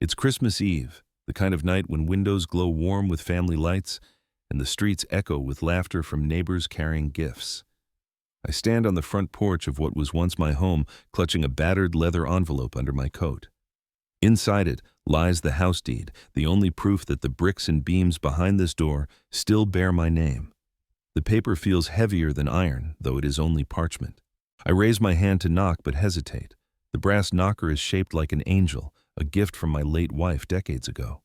It's Christmas Eve, the kind of night when windows glow warm with family lights and the streets echo with laughter from neighbors carrying gifts. I stand on the front porch of what was once my home, clutching a battered leather envelope under my coat. Inside it lies the house deed, the only proof that the bricks and beams behind this door still bear my name. The paper feels heavier than iron, though it is only parchment. I raise my hand to knock but hesitate. The brass knocker is shaped like an angel, a gift from my late wife decades ago.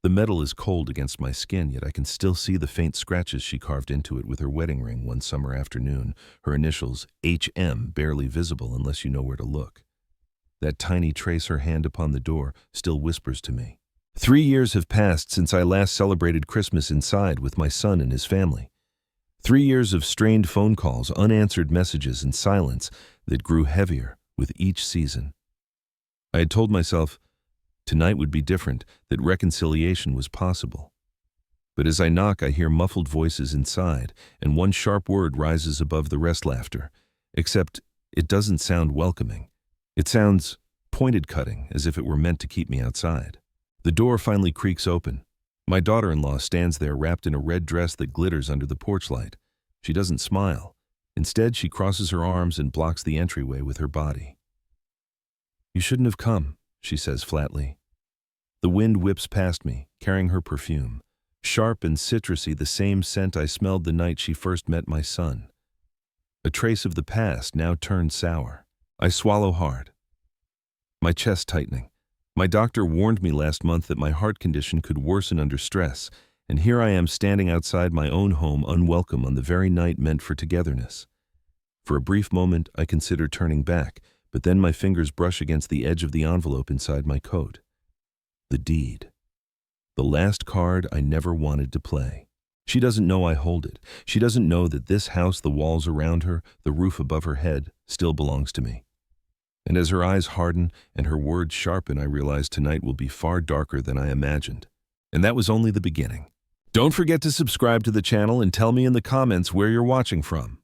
The metal is cold against my skin, yet I can still see the faint scratches she carved into it with her wedding ring one summer afternoon, her initials HM barely visible unless you know where to look. That tiny trace her hand upon the door still whispers to me. 3 years have passed since I last celebrated Christmas inside with my son and his family. 3 years of strained phone calls, unanswered messages, and silence that grew heavier with each season. I had told myself tonight would be different, that reconciliation was possible. But as I knock, I hear muffled voices inside, and one sharp word rises above the rest laughter. Except it doesn't sound welcoming. It sounds pointed cutting, as if it were meant to keep me outside. The door finally creaks open. My daughter-in-law stands there wrapped in a red dress that glitters under the porch light. She doesn't smile. Instead, she crosses her arms and blocks the entryway with her body. "You shouldn't have come," she says flatly. The wind whips past me, carrying her perfume. Sharp and citrusy, the same scent I smelled the night she first met my son. A trace of the past now turned sour. I swallow hard, my chest tightening. My doctor warned me last month that my heart condition could worsen under stress, and here I am standing outside my own home unwelcome on the very night meant for togetherness. For a brief moment, I consider turning back, but then my fingers brush against the edge of the envelope inside my coat. The deed. The last card I never wanted to play. She doesn't know I hold it. She doesn't know that this house, the walls around her, the roof above her head, still belongs to me. And as her eyes harden and her words sharpen, I realize tonight will be far darker than I imagined. And that was only the beginning. Don't forget to subscribe to the channel and tell me in the comments where you're watching from.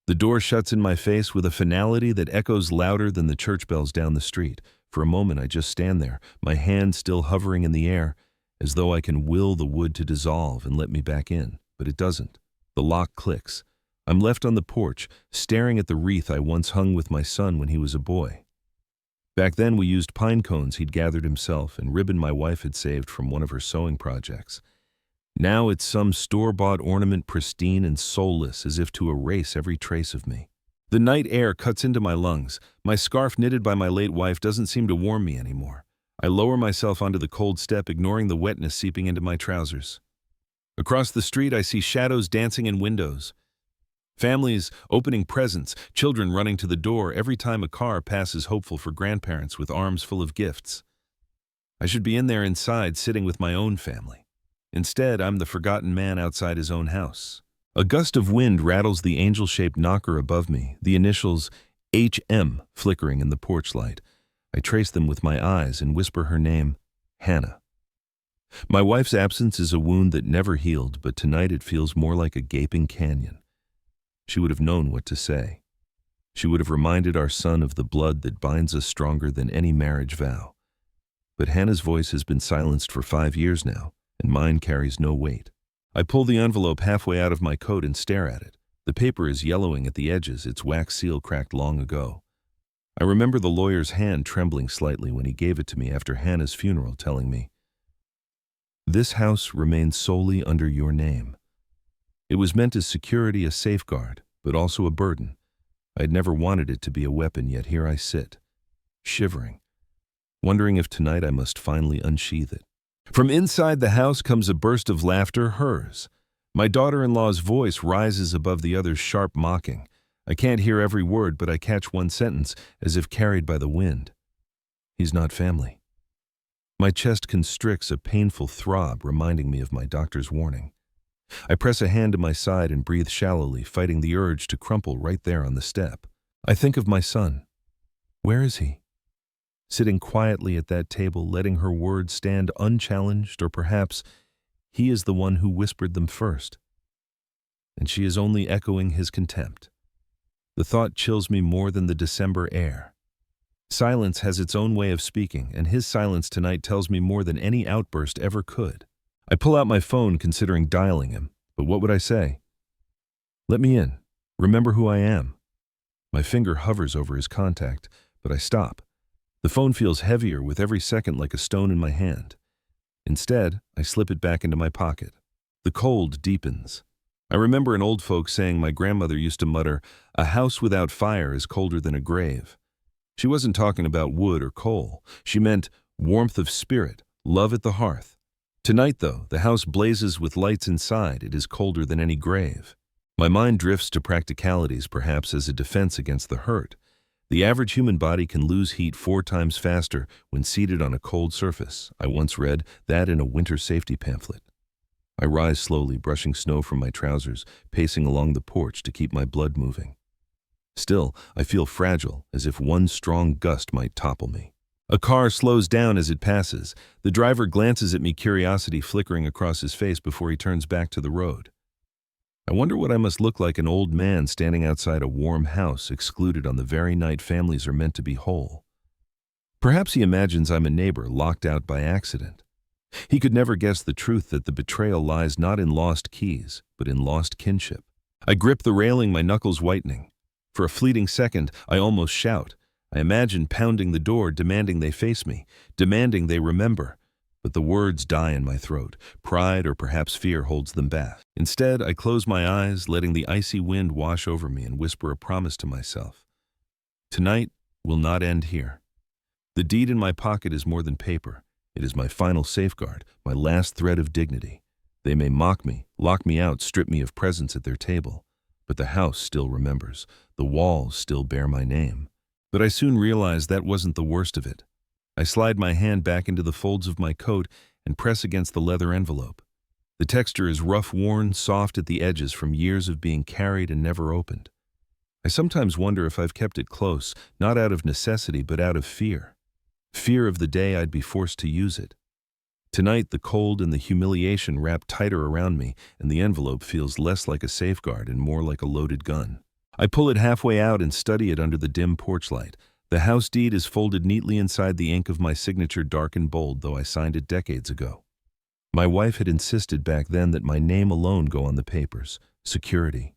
The door shuts in my face with a finality that echoes louder than the church bells down the street. For a moment, I just stand there, my hand still hovering in the air, as though I can will the wood to dissolve and let me back in. But it doesn't. The lock clicks. I'm left on the porch, staring at the wreath I once hung with my son when he was a boy. Back then, we used pine cones he'd gathered himself and ribbon my wife had saved from one of her sewing projects. Now it's some store-bought ornament, pristine and soulless, as if to erase every trace of me. The night air cuts into my lungs. My scarf knitted by my late wife doesn't seem to warm me anymore. I lower myself onto the cold step, ignoring the wetness seeping into my trousers. Across the street, I see shadows dancing in windows. Families opening presents, children running to the door every time a car passes, hopeful for grandparents with arms full of gifts. I should be in there inside, sitting with my own family. Instead, I'm the forgotten man outside his own house. A gust of wind rattles the angel-shaped knocker above me, the initials HM flickering in the porch light. I trace them with my eyes and whisper her name, Hannah. My wife's absence is a wound that never healed, but tonight it feels more like a gaping canyon. She would have known what to say. She would have reminded our son of the blood that binds us stronger than any marriage vow. But Hannah's voice has been silenced for 5 years now, and mine carries no weight. I pull the envelope halfway out of my coat and stare at it. The paper is yellowing at the edges, its wax seal cracked long ago. I remember the lawyer's hand trembling slightly when he gave it to me after Hannah's funeral, telling me, "This house remains solely under your name." It was meant as security, a safeguard, but also a burden. I had never wanted it to be a weapon, yet here I sit, shivering, wondering if tonight I must finally unsheath it. From inside the house comes a burst of laughter, hers. My daughter-in-law's voice rises above the other's sharp mocking. I can't hear every word, but I catch one sentence, as if carried by the wind. "He's not family." My chest constricts, a painful throb reminding me of my doctor's warning. I press a hand to my side and breathe shallowly, fighting the urge to crumple right there on the step. I think of my son. Where is he? Sitting quietly at that table, letting her words stand unchallenged, or perhaps he is the one who whispered them first, and she is only echoing his contempt. The thought chills me more than the December air. Silence has its own way of speaking, and his silence tonight tells me more than any outburst ever could. I pull out my phone considering dialing him, but what would I say? Let me in. Remember who I am. My finger hovers over his contact, but I stop. The phone feels heavier with every second, like a stone in my hand. Instead, I slip it back into my pocket. The cold deepens. I remember an old folk saying my grandmother used to mutter, "A house without fire is colder than a grave." She wasn't talking about wood or coal. She meant warmth of spirit, love at the hearth. Tonight, though, the house blazes with lights inside. It is colder than any grave. My mind drifts to practicalities, perhaps as a defense against the hurt. The average human body can lose heat 4 times faster when seated on a cold surface. I once read that in a winter safety pamphlet. I rise slowly, brushing snow from my trousers, pacing along the porch to keep my blood moving. Still, I feel fragile, as if one strong gust might topple me. A car slows down as it passes. The driver glances at me, curiosity flickering across his face before he turns back to the road. I wonder what I must look like, an old man standing outside a warm house, excluded on the very night families are meant to be whole. Perhaps he imagines I'm a neighbor locked out by accident. He could never guess the truth that the betrayal lies not in lost keys, but in lost kinship. I grip the railing, my knuckles whitening. For a fleeting second, I almost shout. I imagine pounding the door, demanding they face me, demanding they remember. But the words die in my throat. Pride or perhaps fear holds them back. Instead, I close my eyes, letting the icy wind wash over me, and whisper a promise to myself. Tonight will not end here. The deed in my pocket is more than paper. It is my final safeguard, my last thread of dignity. They may mock me, lock me out, strip me of presence at their table. But the house still remembers. The walls still bear my name. But I soon realized that wasn't the worst of it. I slide my hand back into the folds of my coat and press against the leather envelope. The texture is rough, worn, soft at the edges from years of being carried and never opened. I sometimes wonder if I've kept it close, not out of necessity, but out of fear. Fear of the day I'd be forced to use it. Tonight, the cold and the humiliation wrap tighter around me, and the envelope feels less like a safeguard and more like a loaded gun. I pull it halfway out and study it under the dim porch light. The house deed is folded neatly inside the ink of my signature, dark and bold, though I signed it decades ago. My wife had insisted back then that my name alone go on the papers. Security.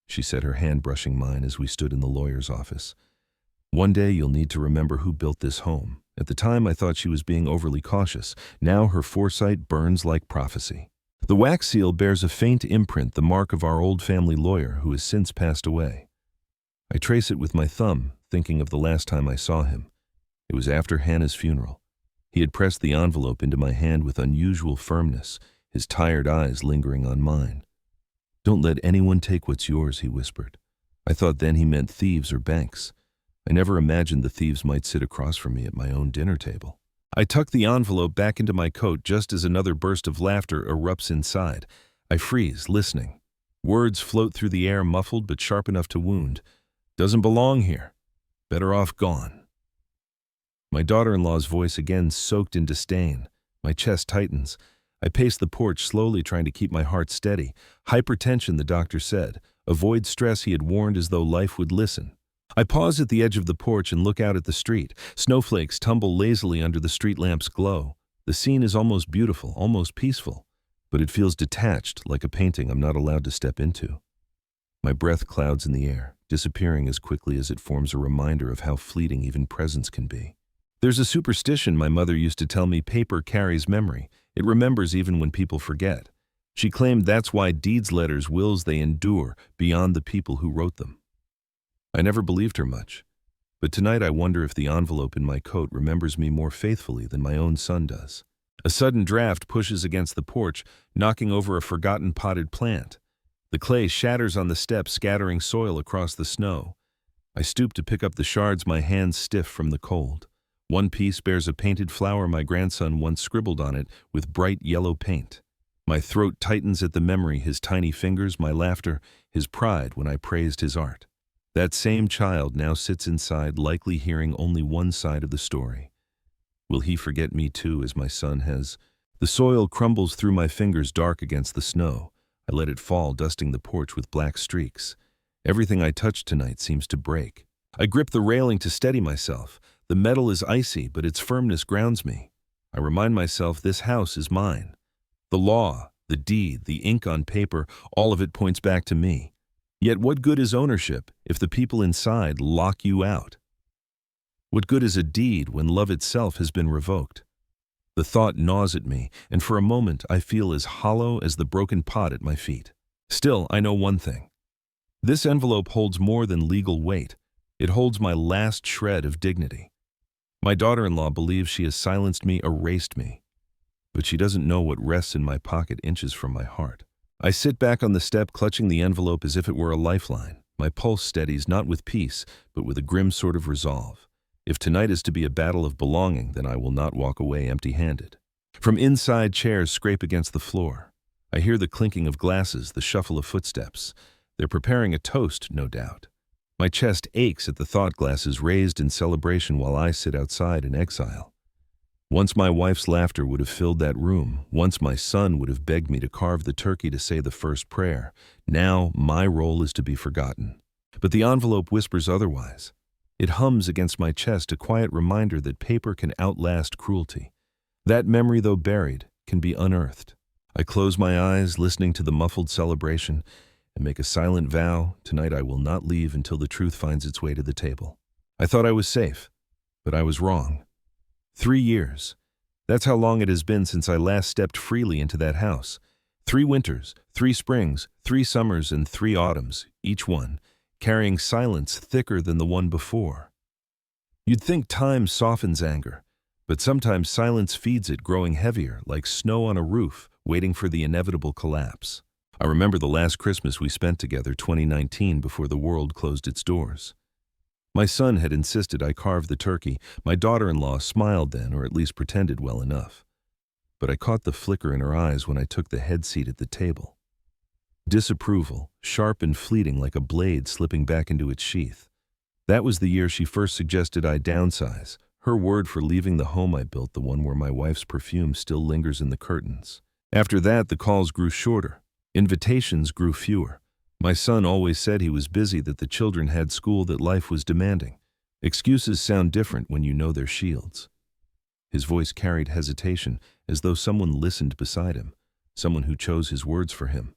She said, her hand brushing mine as we stood in the lawyer's office. One day you'll need to remember who built this home. At the time, I thought she was being overly cautious. Now her foresight burns like prophecy. The wax seal bears a faint imprint, the mark of our old family lawyer who has since passed away. I trace it with my thumb, thinking of the last time I saw him. It was after Hannah's funeral. He had pressed the envelope into my hand with unusual firmness, his tired eyes lingering on mine. "Don't let anyone take what's yours," he whispered. I thought then he meant thieves or banks. I never imagined the thieves might sit across from me at my own dinner table. I tuck the envelope back into my coat just as another burst of laughter erupts inside. I freeze, listening. Words float through the air, muffled but sharp enough to wound. "Doesn't belong here. Better off gone." My daughter-in-law's voice again soaked in disdain. My chest tightens. I pace the porch, slowly trying to keep my heart steady. Hypertension, the doctor said. Avoid stress, he had warned, as though life would listen. I pause at the edge of the porch and look out at the street. Snowflakes tumble lazily under the street lamp's glow. The scene is almost beautiful, almost peaceful, but it feels detached, like a painting I'm not allowed to step into. My breath clouds in the air, disappearing as quickly as it forms a reminder of how fleeting even presence can be. There's a superstition my mother used to tell me: paper carries memory. It remembers even when people forget. She claimed that's why deeds, letters, wills, they endure beyond the people who wrote them. I never believed her much, but tonight I wonder if the envelope in my coat remembers me more faithfully than my own son does. A sudden draft pushes against the porch, knocking over a forgotten potted plant. The clay shatters on the step, scattering soil across the snow. I stoop to pick up the shards, my hands stiff from the cold. One piece bears a painted flower my grandson once scribbled on it with bright yellow paint. My throat tightens at the memory, his tiny fingers, my laughter, his pride when I praised his art. That same child now sits inside, likely hearing only one side of the story. Will he forget me too, as my son has? The soil crumbles through my fingers, dark against the snow. I let it fall, dusting the porch with black streaks. Everything I touch tonight seems to break. I grip the railing to steady myself. The metal is icy, but its firmness grounds me. I remind myself this house is mine. The law, the deed, the ink on paper, all of it points back to me. Yet what good is ownership if the people inside lock you out? What good is a deed when love itself has been revoked? The thought gnaws at me, and for a moment I feel as hollow as the broken pot at my feet. Still, I know one thing. This envelope holds more than legal weight. It holds my last shred of dignity. My daughter-in-law believes she has silenced me, erased me. But she doesn't know what rests in my pocket inches from my heart. I sit back on the step, clutching the envelope as if it were a lifeline. My pulse steadies not with peace, but with a grim sort of resolve. If tonight is to be a battle of belonging, then I will not walk away empty-handed. From inside, chairs scrape against the floor. I hear the clinking of glasses, the shuffle of footsteps. They're preparing a toast, no doubt. My chest aches at the thought, glasses raised in celebration while I sit outside in exile. Once my wife's laughter would have filled that room. Once my son would have begged me to carve the turkey to say the first prayer. Now my role is to be forgotten. But the envelope whispers otherwise. It hums against my chest, a quiet reminder that paper can outlast cruelty. That memory, though buried, can be unearthed. I close my eyes, listening to the muffled celebration, and make a silent vow: tonight I will not leave until the truth finds its way to the table. I thought I was safe, but I was wrong. 3 years. That's how long it has been since I last stepped freely into that house. 3 winters, 3 springs, 3 summers, and 3 autumns, each one carrying silence thicker than the one before. You'd think time softens anger, but sometimes silence feeds it, growing heavier, like snow on a roof, waiting for the inevitable collapse. I remember the last Christmas we spent together, 2019, before the world closed its doors. My son had insisted I carve the turkey. My daughter-in-law smiled then, or at least pretended well enough. But I caught the flicker in her eyes when I took the head seat at the table. Disapproval, sharp and fleeting like a blade slipping back into its sheath. That was the year she first suggested I downsize, her word for leaving the home I built, the one where my wife's perfume still lingers in the curtains. After that, the calls grew shorter. Invitations grew fewer. My son always said he was busy, that the children had school, that life was demanding. Excuses sound different when you know they're shields. His voice carried hesitation, as though someone listened beside him, someone who chose his words for him.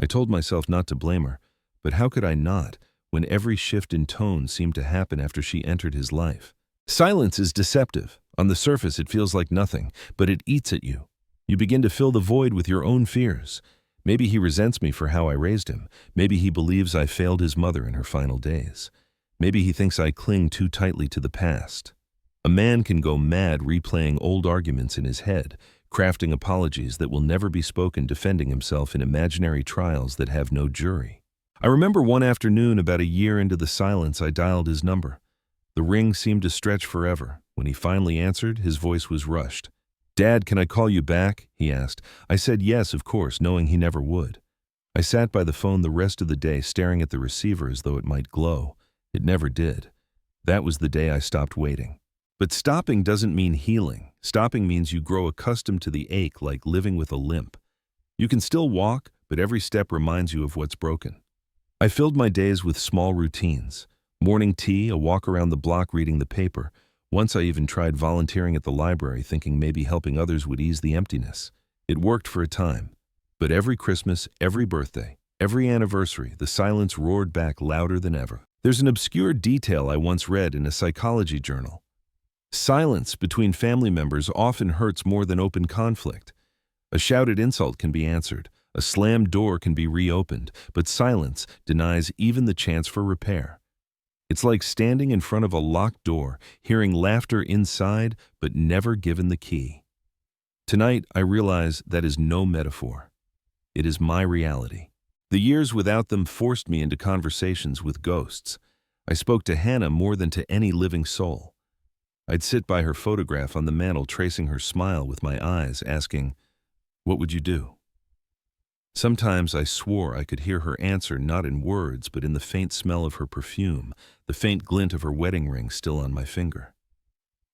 I told myself not to blame her, but how could I not, when every shift in tone seemed to happen after she entered his life? Silence is deceptive. On the surface, it feels like nothing, but it eats at you. You begin to fill the void with your own fears. Maybe he resents me for how I raised him. Maybe he believes I failed his mother in her final days. Maybe he thinks I cling too tightly to the past. A man can go mad replaying old arguments in his head, crafting apologies that will never be spoken, defending himself in imaginary trials that have no jury. I remember one afternoon, about a year into the silence, I dialed his number. The ring seemed to stretch forever. When he finally answered, his voice was rushed. "Dad, can I call you back?" he asked. I said yes, of course, knowing he never would. I sat by the phone the rest of the day, staring at the receiver as though it might glow. It never did. That was the day I stopped waiting. But stopping doesn't mean healing. Stopping means you grow accustomed to the ache, like living with a limp. You can still walk, but every step reminds you of what's broken. I filled my days with small routines. Morning tea, a walk around the block reading the paper. Once I even tried volunteering at the library, thinking maybe helping others would ease the emptiness. It worked for a time. But every Christmas, every birthday, every anniversary, the silence roared back louder than ever. There's an obscure detail I once read in a psychology journal. Silence between family members often hurts more than open conflict. A shouted insult can be answered, a slammed door can be reopened, but silence denies even the chance for repair. It's like standing in front of a locked door, hearing laughter inside, but never given the key. Tonight, I realize that is no metaphor. It is my reality. The years without them forced me into conversations with ghosts. I spoke to Hannah more than to any living soul. I'd sit by her photograph on the mantel, tracing her smile with my eyes, asking, "What would you do?" Sometimes I swore I could hear her answer, not in words, but in the faint smell of her perfume, the faint glint of her wedding ring still on my finger.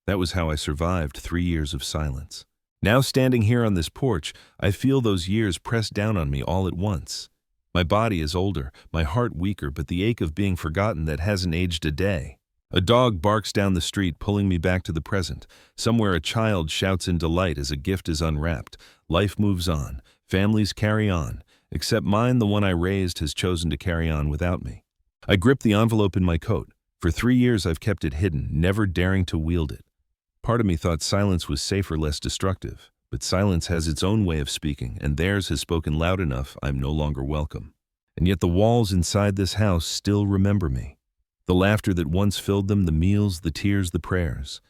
That was how I survived 3 years of silence. Now, standing here on this porch, I feel those years press down on me all at once. My body is older, my heart weaker, but the ache of being forgotten that hasn't aged a day. A dog barks down the street, pulling me back to the present. Somewhere a child shouts in delight as a gift is unwrapped. Life moves on. Families carry on. Except mine, the one I raised, has chosen to carry on without me. I grip the envelope in my coat. For 3 years I've kept it hidden, never daring to wield it. Part of me thought silence was safer, less destructive. But silence has its own way of speaking, and theirs has spoken loud enough I'm no longer welcome. And yet the walls inside this house still remember me. The laughter that once filled them, the meals, the tears, the prayers.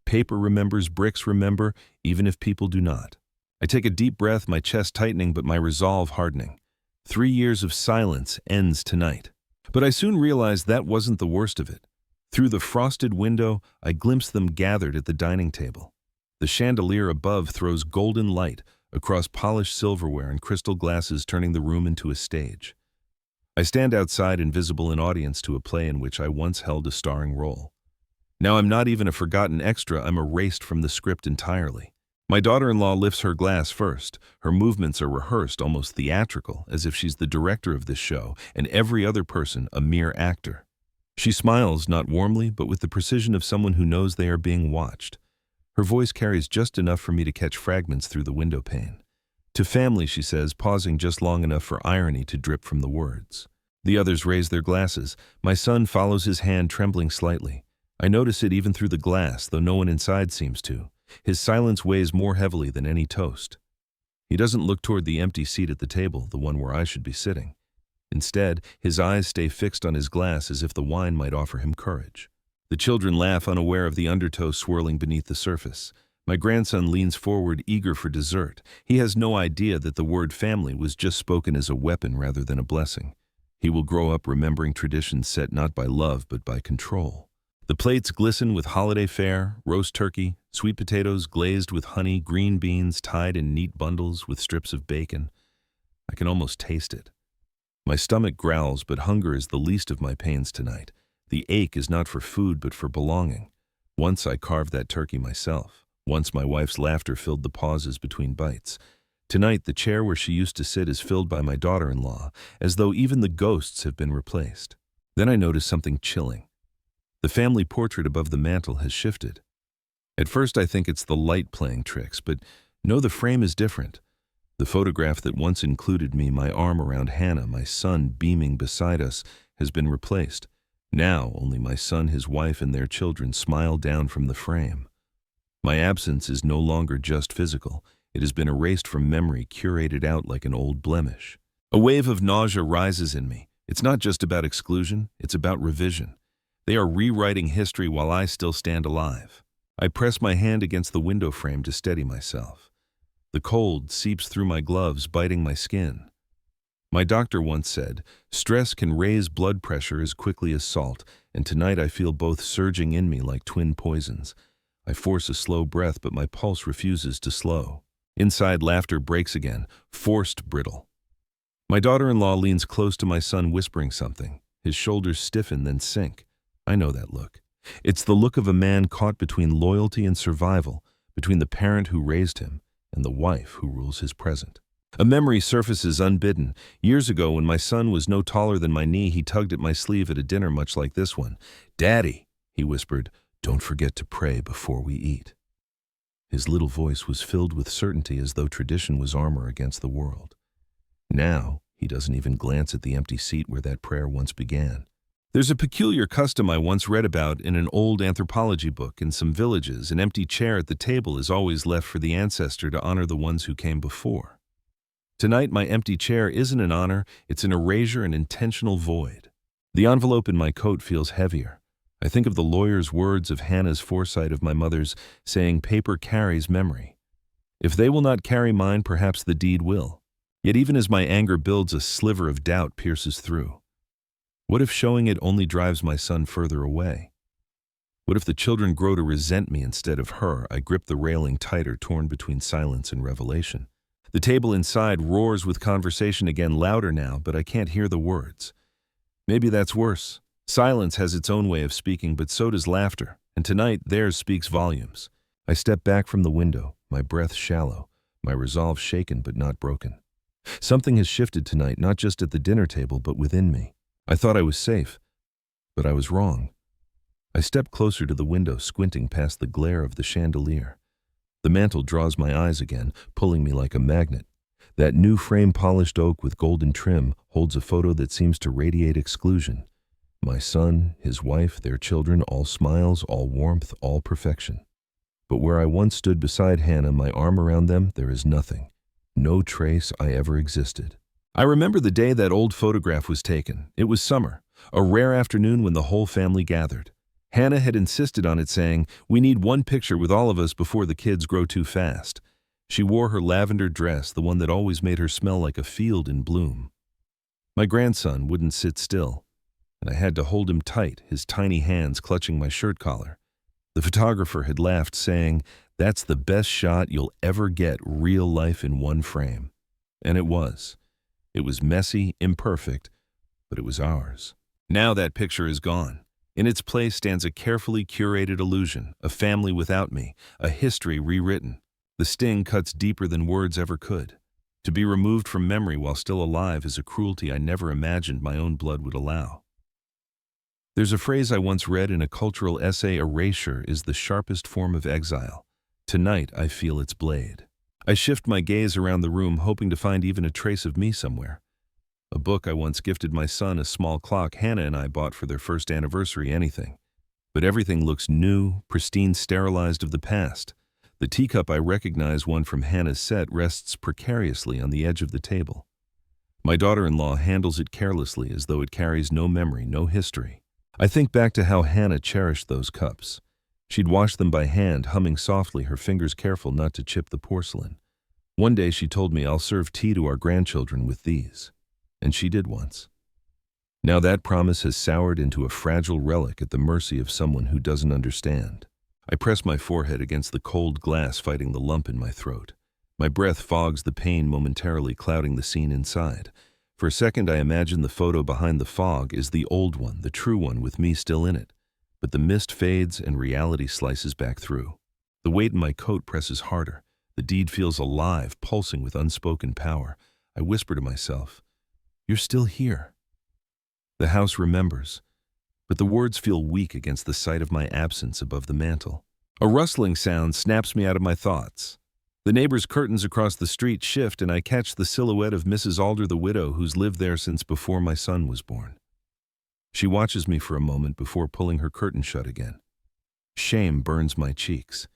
Paper remembers, bricks remember, even if people do not. I take a deep breath, my chest tightening but my resolve hardening. 3 years of silence ends tonight. But I soon realized that wasn't the worst of it. Through the frosted window, I glimpse them gathered at the dining table. The chandelier above throws golden light across polished silverware and crystal glasses, turning the room into a stage. I stand outside, invisible, an audience to a play in which I once held a starring role. Now I'm not even a forgotten extra, I'm erased from the script entirely. My daughter-in-law lifts her glass first. Her movements are rehearsed, almost theatrical, as if she's the director of this show, and every other person a mere actor. She smiles, not warmly, but with the precision of someone who knows they are being watched. Her voice carries just enough for me to catch fragments through the window pane. To family, she says, pausing just long enough for irony to drip from the words. The others raise their glasses. My son follows, his hand trembling slightly. I notice it even through the glass, though no one inside seems to. His silence weighs more heavily than any toast. He doesn't look toward the empty seat at the table, the one where I should be sitting. Instead, his eyes stay fixed on his glass as if the wine might offer him courage. The children laugh, unaware of the undertow swirling beneath the surface. My grandson leans forward, eager for dessert. He has no idea that the word family was just spoken as a weapon rather than a blessing. He will grow up remembering traditions set not by love but by control. The plates glisten with holiday fare, roast turkey, sweet potatoes glazed with honey, green beans tied in neat bundles with strips of bacon. I can almost taste it. My stomach growls, but hunger is the least of my pains tonight. The ache is not for food but for belonging. Once I carved that turkey myself. Once my wife's laughter filled the pauses between bites. Tonight, the chair where she used to sit is filled by my daughter-in-law, as though even the ghosts have been replaced. Then I notice something chilling. The family portrait above the mantel has shifted. At first I think it's the light playing tricks, but no, the frame is different. The photograph that once included me, my arm around Hannah, my son beaming beside us, has been replaced. Now only my son, his wife, and their children smile down from the frame. My absence is no longer just physical. It has been erased from memory, curated out like an old blemish. A wave of nausea rises in me. It's not just about exclusion, it's about revision. They are rewriting history while I still stand alive. I press my hand against the window frame to steady myself. The cold seeps through my gloves, biting my skin. My doctor once said, stress can raise blood pressure as quickly as salt, and tonight I feel both surging in me like twin poisons. I force a slow breath, but my pulse refuses to slow. Inside, laughter breaks again, forced, brittle. My daughter-in-law leans close to my son, whispering something. His shoulders stiffen, then sink. I know that look. It's the look of a man caught between loyalty and survival, between the parent who raised him and the wife who rules his present. A memory surfaces unbidden. Years ago, when my son was no taller than my knee, he tugged at my sleeve at a dinner much like this one. "Daddy," he whispered, "don't forget to pray before we eat." His little voice was filled with certainty, as though tradition was armor against the world. Now, he doesn't even glance at the empty seat where that prayer once began. There's a peculiar custom I once read about in an old anthropology book. In some villages, an empty chair at the table is always left for the ancestor to honor the ones who came before. Tonight, my empty chair isn't an honor, it's an erasure, an intentional void. The envelope in my coat feels heavier. I think of the lawyer's words, of Hannah's foresight, of my mother's saying, paper carries memory. If they will not carry mine, perhaps the deed will. Yet even as my anger builds, a sliver of doubt pierces through. What if showing it only drives my son further away? What if the children grow to resent me instead of her? I grip the railing tighter, torn between silence and revelation. The table inside roars with conversation again, louder now, but I can't hear the words. Maybe that's worse. Silence has its own way of speaking, but so does laughter, and tonight theirs speaks volumes. I step back from the window, my breath shallow, my resolve shaken but not broken. Something has shifted tonight, not just at the dinner table, but within me. I thought I was safe, but I was wrong. I stepped closer to the window, squinting past the glare of the chandelier. The mantel draws my eyes again, pulling me like a magnet. That new frame polished oak with golden trim holds a photo that seems to radiate exclusion. My son, his wife, their children, all smiles, all warmth, all perfection. But where I once stood beside Hannah, my arm around them, there is nothing. No trace I ever existed. I remember the day that old photograph was taken. It was summer, a rare afternoon when the whole family gathered. Hannah had insisted on it, saying, "We need one picture with all of us before the kids grow too fast." She wore her lavender dress, the one that always made her smell like a field in bloom. My grandson wouldn't sit still, and I had to hold him tight, his tiny hands clutching my shirt collar. The photographer had laughed, saying, "That's the best shot you'll ever get, real life in one frame." And it was. It was messy, imperfect, but it was ours. Now that picture is gone. In its place stands a carefully curated illusion, a family without me, a history rewritten. The sting cuts deeper than words ever could. To be removed from memory while still alive is a cruelty I never imagined my own blood would allow. There's a phrase I once read in a cultural essay: erasure is the sharpest form of exile. Tonight I feel its blade. I shift my gaze around the room, hoping to find even a trace of me somewhere. A book I once gifted my son, a small clock Hannah and I bought for their first anniversary, anything. But everything looks new, pristine, sterilized of the past. The teacup I recognize, one from Hannah's set, rests precariously on the edge of the table. My daughter-in-law handles it carelessly, as though it carries no memory, no history. I think back to how Hannah cherished those cups. She'd wash them by hand, humming softly, her fingers careful not to chip the porcelain. One day she told me, "I'll serve tea to our grandchildren with these." And she did once. Now that promise has soured into a fragile relic at the mercy of someone who doesn't understand. I press my forehead against the cold glass, fighting the lump in my throat. My breath fogs the pain, momentarily clouding the scene inside. For a second I imagine the photo behind the fog is the old one, the true one, with me still in it. But the mist fades and reality slices back through. The weight in my coat presses harder. The deed feels alive, pulsing with unspoken power. I whisper to myself, "You're still here." The house remembers, but the words feel weak against the sight of my absence above the mantel. A rustling sound snaps me out of my thoughts. The neighbor's curtains across the street shift, and I catch the silhouette of Mrs. Alder, the widow who's lived there since before my son was born. She watches me for a moment before pulling her curtain shut again. Shame burns my cheeks.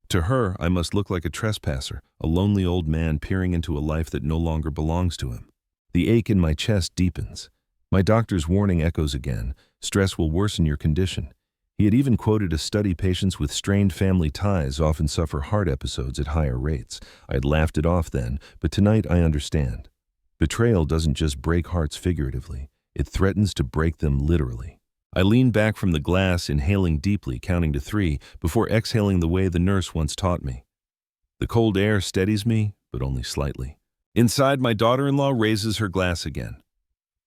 To her, I must look like a trespasser, a lonely old man peering into a life that no longer belongs to him. The ache in my chest deepens. My doctor's warning echoes again. Stress will worsen your condition. He had even quoted a study: patients with strained family ties often suffer heart episodes at higher rates. I had laughed it off then, but tonight I understand. Betrayal doesn't just break hearts figuratively. It threatens to break them literally. I lean back from the glass, inhaling deeply, counting to 3, before exhaling the way the nurse once taught me. The cold air steadies me, but only slightly. Inside, my daughter-in-law raises her glass again.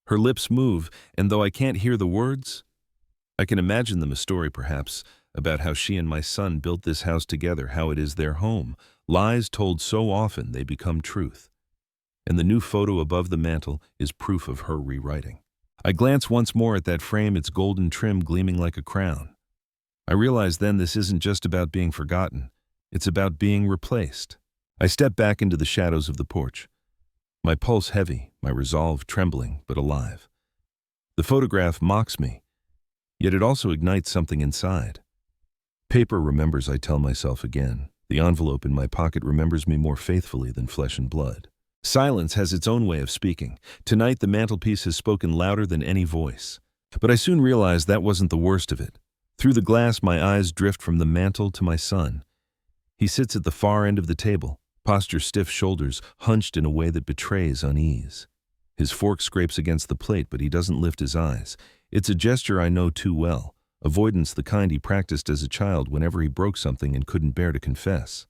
Her lips move, and though I can't hear the words, I can imagine them: a story, perhaps, about how she and my son built this house together, how it is their home, lies told so often they become truth. And the new photo above the mantel is proof of her rewriting. I glance once more at that frame, its golden trim gleaming like a crown. I realize then this isn't just about being forgotten, it's about being replaced. I step back into the shadows of the porch. My pulse heavy, my resolve trembling, but alive. The photograph mocks me, yet it also ignites something inside. Paper remembers, I tell myself again. The envelope in my pocket remembers me more faithfully than flesh and blood. Silence has its own way of speaking. Tonight the mantelpiece has spoken louder than any voice. But I soon realized that wasn't the worst of it. Through the glass my eyes drift from the mantel to my son. He sits at the far end of the table, posture stiff, shoulders hunched in a way that betrays unease. His fork scrapes against the plate, but he doesn't lift his eyes. It's a gesture I know too well, avoidance, the kind he practiced as a child whenever he broke something and couldn't bear to confess.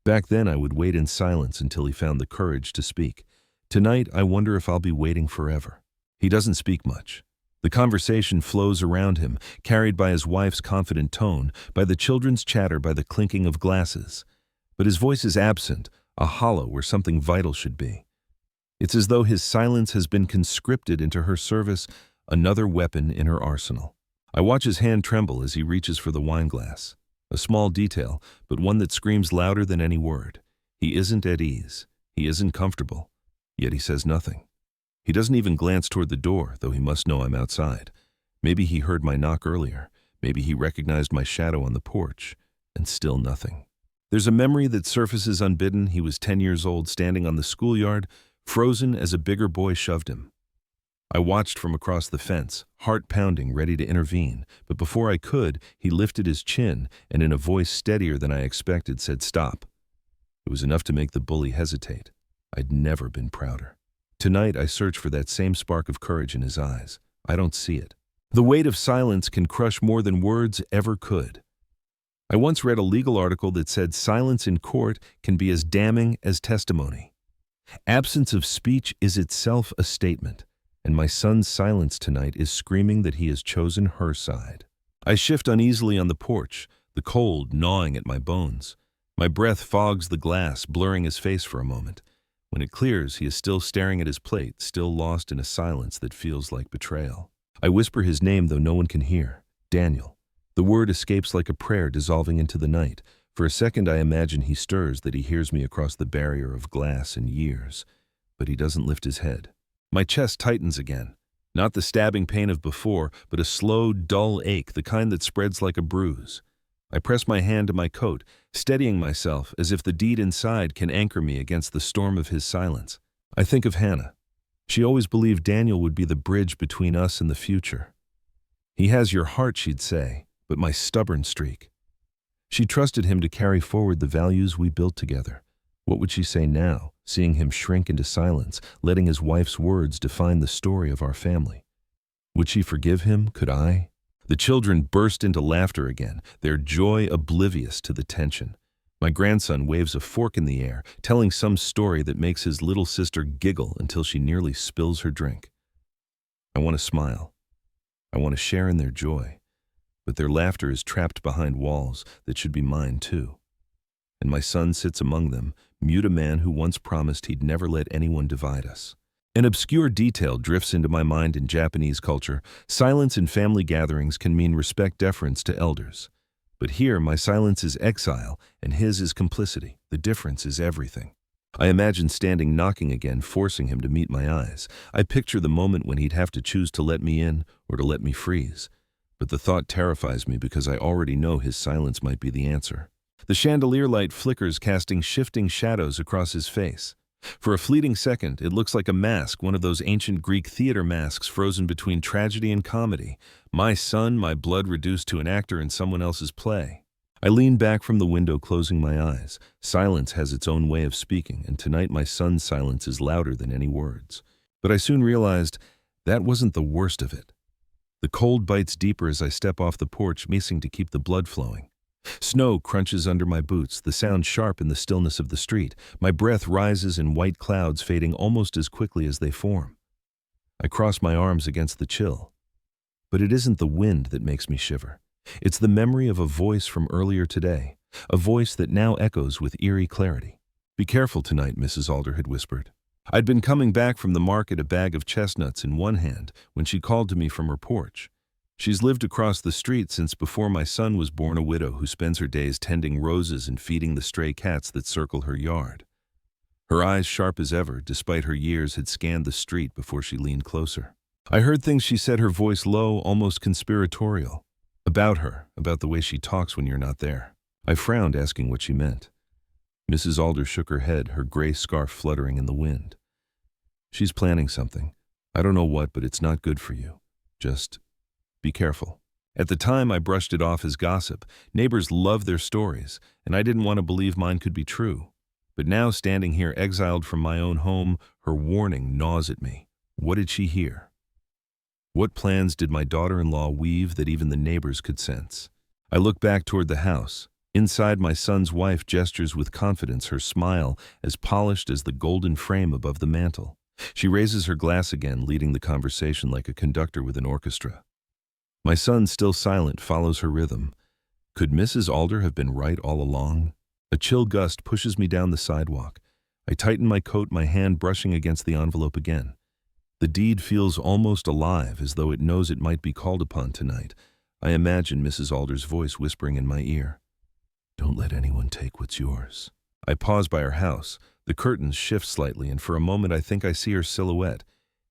Back then I would wait in silence until he found the courage to speak. Tonight I wonder if I'll be waiting forever. He doesn't speak much. The conversation flows around him, carried by his wife's confident tone, by the children's chatter, by the clinking of glasses. But his voice is absent, a hollow where something vital should be. It's as though his silence has been conscripted into her service, another weapon in her arsenal. I watch his hand tremble as he reaches for the wine glass. A small detail, but one that screams louder than any word. He isn't at ease. He isn't comfortable. Yet he says nothing. He doesn't even glance toward the door, though he must know I'm outside. Maybe he heard my knock earlier. Maybe he recognized my shadow on the porch. And still nothing. There's a memory that surfaces unbidden. He was 10 years old, standing on the schoolyard, frozen as a bigger boy shoved him. I watched from across the fence, heart pounding, ready to intervene, but before I could, he lifted his chin and in a voice steadier than I expected said, "Stop." It was enough to make the bully hesitate. I'd never been prouder. Tonight I search for that same spark of courage in his eyes. I don't see it. The weight of silence can crush more than words ever could. I once read a legal article that said silence in court can be as damning as testimony. Absence of speech is itself a statement, and my son's silence tonight is screaming that he has chosen her side. I shift uneasily on the porch, the cold gnawing at my bones. My breath fogs the glass, blurring his face for a moment. When it clears, he is still staring at his plate, still lost in a silence that feels like betrayal. I whisper his name, though no one can hear. Daniel. The word escapes like a prayer dissolving into the night. For a second I imagine he stirs, that he hears me across the barrier of glass and years. But he doesn't lift his head. My chest tightens again. Not the stabbing pain of before, but a slow, dull ache, the kind that spreads like a bruise. I press my hand to my coat, steadying myself as if the deed inside can anchor me against the storm of his silence. I think of Hannah. She always believed Daniel would be the bridge between us and the future. He has your heart, she'd say, but my stubborn streak. She trusted him to carry forward the values we built together. What would she say now, seeing him shrink into silence, letting his wife's words define the story of our family? Would she forgive him? Could I? The children burst into laughter again, their joy oblivious to the tension. My grandson waves a fork in the air, telling some story that makes his little sister giggle until she nearly spills her drink. I want to smile. I want to share in their joy. But their laughter is trapped behind walls that should be mine too. And my son sits among them, mute, a man who once promised he'd never let anyone divide us. An obscure detail drifts into my mind in Japanese culture. Silence in family gatherings can mean respect, deference to elders. But here, my silence is exile, and his is complicity. The difference is everything. I imagine standing knocking again, forcing him to meet my eyes. I picture the moment when he'd have to choose to let me in or to let me freeze. But the thought terrifies me because I already know his silence might be the answer. The chandelier light flickers, casting shifting shadows across his face. For a fleeting second, it looks like a mask, one of those ancient Greek theater masks frozen between tragedy and comedy. My son, my blood reduced to an actor in someone else's play. I lean back from the window, closing my eyes. Silence has its own way of speaking, and tonight my son's silence is louder than any words. But I soon realized that wasn't the worst of it. The cold bites deeper as I step off the porch, missing to keep the blood flowing. Snow crunches under my boots, the sound sharp in the stillness of the street. My breath rises in white clouds, fading almost as quickly as they form. I cross my arms against the chill. But it isn't the wind that makes me shiver. It's the memory of a voice from earlier today, a voice that now echoes with eerie clarity. "Be careful tonight," Mrs. Alder had whispered. I'd been coming back from the market, a bag of chestnuts in one hand, when she called to me from her porch. She's lived across the street since before my son was born, a widow who spends her days tending roses and feeding the stray cats that circle her yard. Her eyes, sharp as ever, despite her years, had scanned the street before she leaned closer. I heard things she said, her voice low, almost conspiratorial. About her, about the way she talks when you're not there. I frowned, asking what she meant. Mrs. Alder shook her head, her gray scarf fluttering in the wind. "She's planning something. I don't know what, but it's not good for you. Just be careful." At the time, I brushed it off as gossip. Neighbors love their stories, and I didn't want to believe mine could be true. But now, standing here exiled from my own home, her warning gnaws at me. What did she hear? What plans did my daughter-in-law weave that even the neighbors could sense? I look back toward the house. Inside, my son's wife gestures with confidence, her smile as polished as the golden frame above the mantel. She raises her glass again, leading the conversation like a conductor with an orchestra. My son, still silent, follows her rhythm. Could Mrs. Alder have been right all along? A chill gust pushes me down the sidewalk. I tighten my coat, my hand brushing against the envelope again. The deed feels almost alive, as though it knows it might be called upon tonight. I imagine Mrs. Alder's voice whispering in my ear, "Don't let anyone take what's yours." I pause by her house. The curtains shift slightly, and for a moment I think I see her silhouette.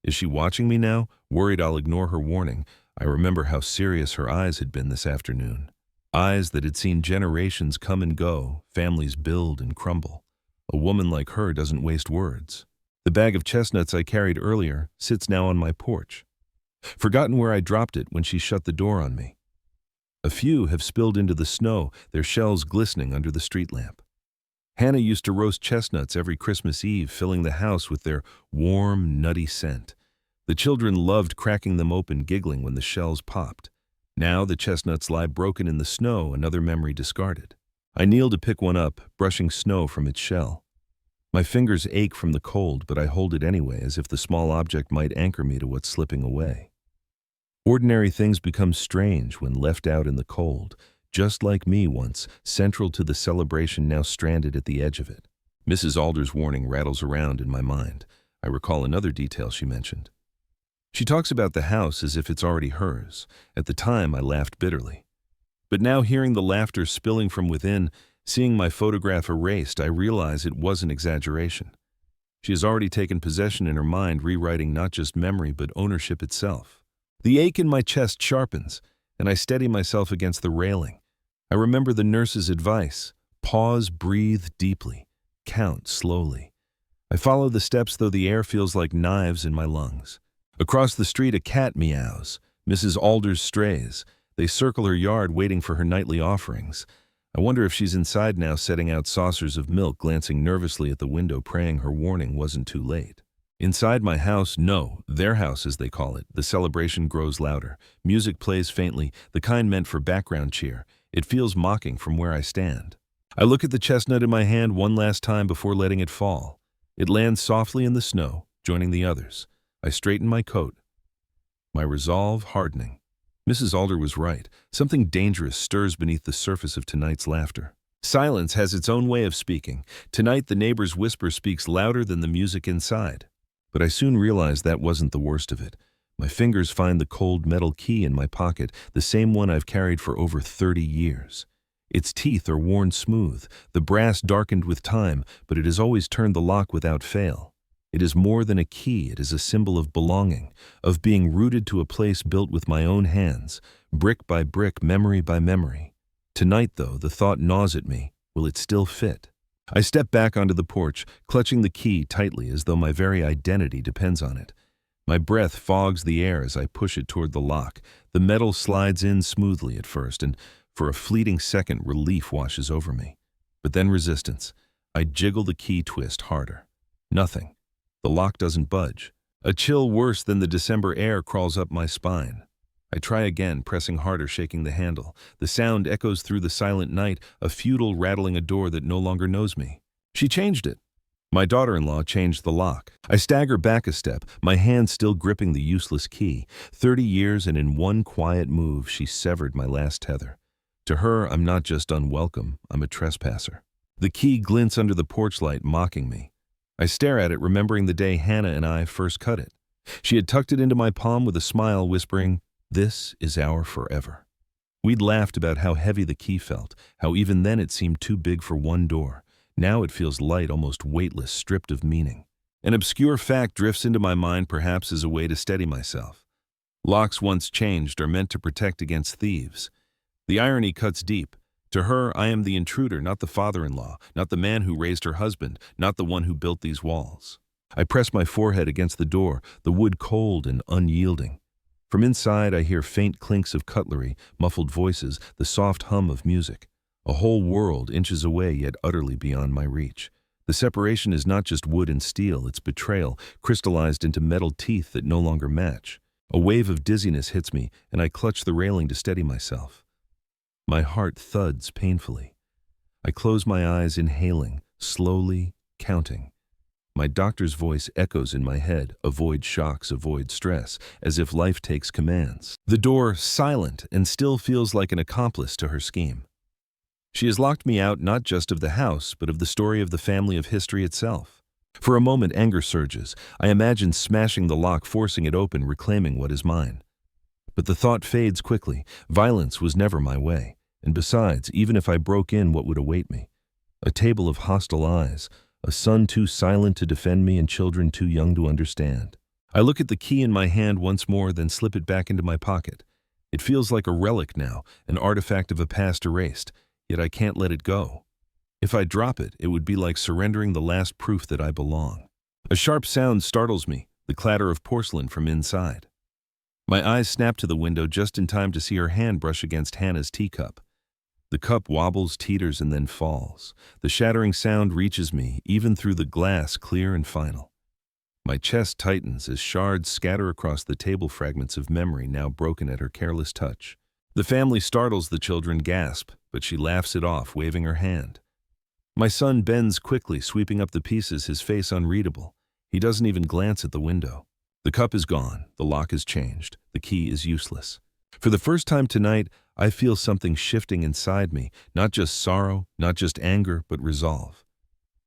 Is she watching me now, worried I'll ignore her warning? I remember how serious her eyes had been this afternoon. Eyes that had seen generations come and go, families build and crumble. A woman like her doesn't waste words. The bag of chestnuts I carried earlier sits now on my porch. Forgotten where I dropped it when she shut the door on me. A few have spilled into the snow, their shells glistening under the street lamp. Hannah used to roast chestnuts every Christmas Eve, filling the house with their warm, nutty scent. The children loved cracking them open, giggling when the shells popped. Now the chestnuts lie broken in the snow, another memory discarded. I kneel to pick one up, brushing snow from its shell. My fingers ache from the cold, but I hold it anyway, as if the small object might anchor me to what's slipping away. Ordinary things become strange when left out in the cold, just like me once, central to the celebration, now stranded at the edge of it. Mrs. Alder's warning rattles around in my mind. I recall another detail she mentioned. She talks about the house as if it's already hers. At the time, I laughed bitterly. But now, hearing the laughter spilling from within, seeing my photograph erased, I realize it was an exaggeration. She has already taken possession in her mind, rewriting not just memory but ownership itself. The ache in my chest sharpens, and I steady myself against the railing. I remember the nurse's advice: pause, breathe deeply, count slowly. I follow the steps, though the air feels like knives in my lungs. Across the street, a cat meows. Mrs. Alder's strays. They circle her yard, waiting for her nightly offerings. I wonder if she's inside now, setting out saucers of milk, glancing nervously at the window, praying her warning wasn't too late. Inside my house, no, their house as they call it, the celebration grows louder. Music plays faintly, the kind meant for background cheer. It feels mocking from where I stand. I look at the chestnut in my hand one last time before letting it fall. It lands softly in the snow, joining the others. I straighten my coat, my resolve hardening. Mrs. Alder was right. Something dangerous stirs beneath the surface of tonight's laughter. Silence has its own way of speaking. Tonight, the neighbor's whisper speaks louder than the music inside. But I soon realized that wasn't the worst of it. My fingers find the cold metal key in my pocket, the same one I've carried for over 30 years. Its teeth are worn smooth, the brass darkened with time, but it has always turned the lock without fail. It is more than a key, it is a symbol of belonging, of being rooted to a place built with my own hands, brick by brick, memory by memory. Tonight, though, the thought gnaws at me. Will it still fit? I step back onto the porch, clutching the key tightly as though my very identity depends on it. My breath fogs the air as I push it toward the lock. The metal slides in smoothly at first, and for a fleeting second, relief washes over me. But then resistance. I jiggle the key twist harder. Nothing. The lock doesn't budge. A chill worse than the December air crawls up my spine. I try again, pressing harder, shaking the handle. The sound echoes through the silent night, a futile rattling a door that no longer knows me. She changed it. My daughter-in-law changed the lock. I stagger back a step, my hand still gripping the useless key. 30 years, and in one quiet move, she severed my last tether. To her, I'm not just unwelcome, I'm a trespasser. The key glints under the porch light, mocking me. I stare at it, remembering the day Hannah and I first cut it. She had tucked it into my palm with a smile, whispering, "This is our forever." We'd laughed about how heavy the key felt, how even then it seemed too big for one door. Now it feels light, almost weightless, stripped of meaning. An obscure fact drifts into my mind, perhaps as a way to steady myself. Locks once changed are meant to protect against thieves. The irony cuts deep. To her, I am the intruder, not the father-in-law, not the man who raised her husband, not the one who built these walls. I press my forehead against the door, the wood cold and unyielding. From inside, I hear faint clinks of cutlery, muffled voices, the soft hum of music. A whole world inches away, yet utterly beyond my reach. The separation is not just wood and steel, it's betrayal, crystallized into metal teeth that no longer match. A wave of dizziness hits me, and I clutch the railing to steady myself. My heart thuds painfully. I close my eyes, inhaling, slowly, counting. My doctor's voice echoes in my head, avoid shocks, avoid stress, as if life takes commands. The door, silent, and still feels like an accomplice to her scheme. She has locked me out not just of the house, but of the story of the family, of history itself. For a moment, anger surges. I imagine smashing the lock, forcing it open, reclaiming what is mine. But the thought fades quickly. Violence was never my way. And besides, even if I broke in, what would await me? A table of hostile eyes, a son too silent to defend me and children too young to understand. I look at the key in my hand once more, then slip it back into my pocket. It feels like a relic now, an artifact of a past erased, yet I can't let it go. If I drop it, it would be like surrendering the last proof that I belong. A sharp sound startles me, the clatter of porcelain from inside. My eyes snap to the window just in time to see her hand brush against Hannah's teacup. The cup wobbles, teeters, and then falls. The shattering sound reaches me, even through the glass, clear and final. My chest tightens as shards scatter across the table, fragments of memory now broken at her careless touch. The family startles, the children gasp, but she laughs it off, waving her hand. My son bends quickly, sweeping up the pieces, his face unreadable. He doesn't even glance at the window. The cup is gone, the lock is changed, the key is useless. For the first time tonight, I feel something shifting inside me, not just sorrow, not just anger, but resolve.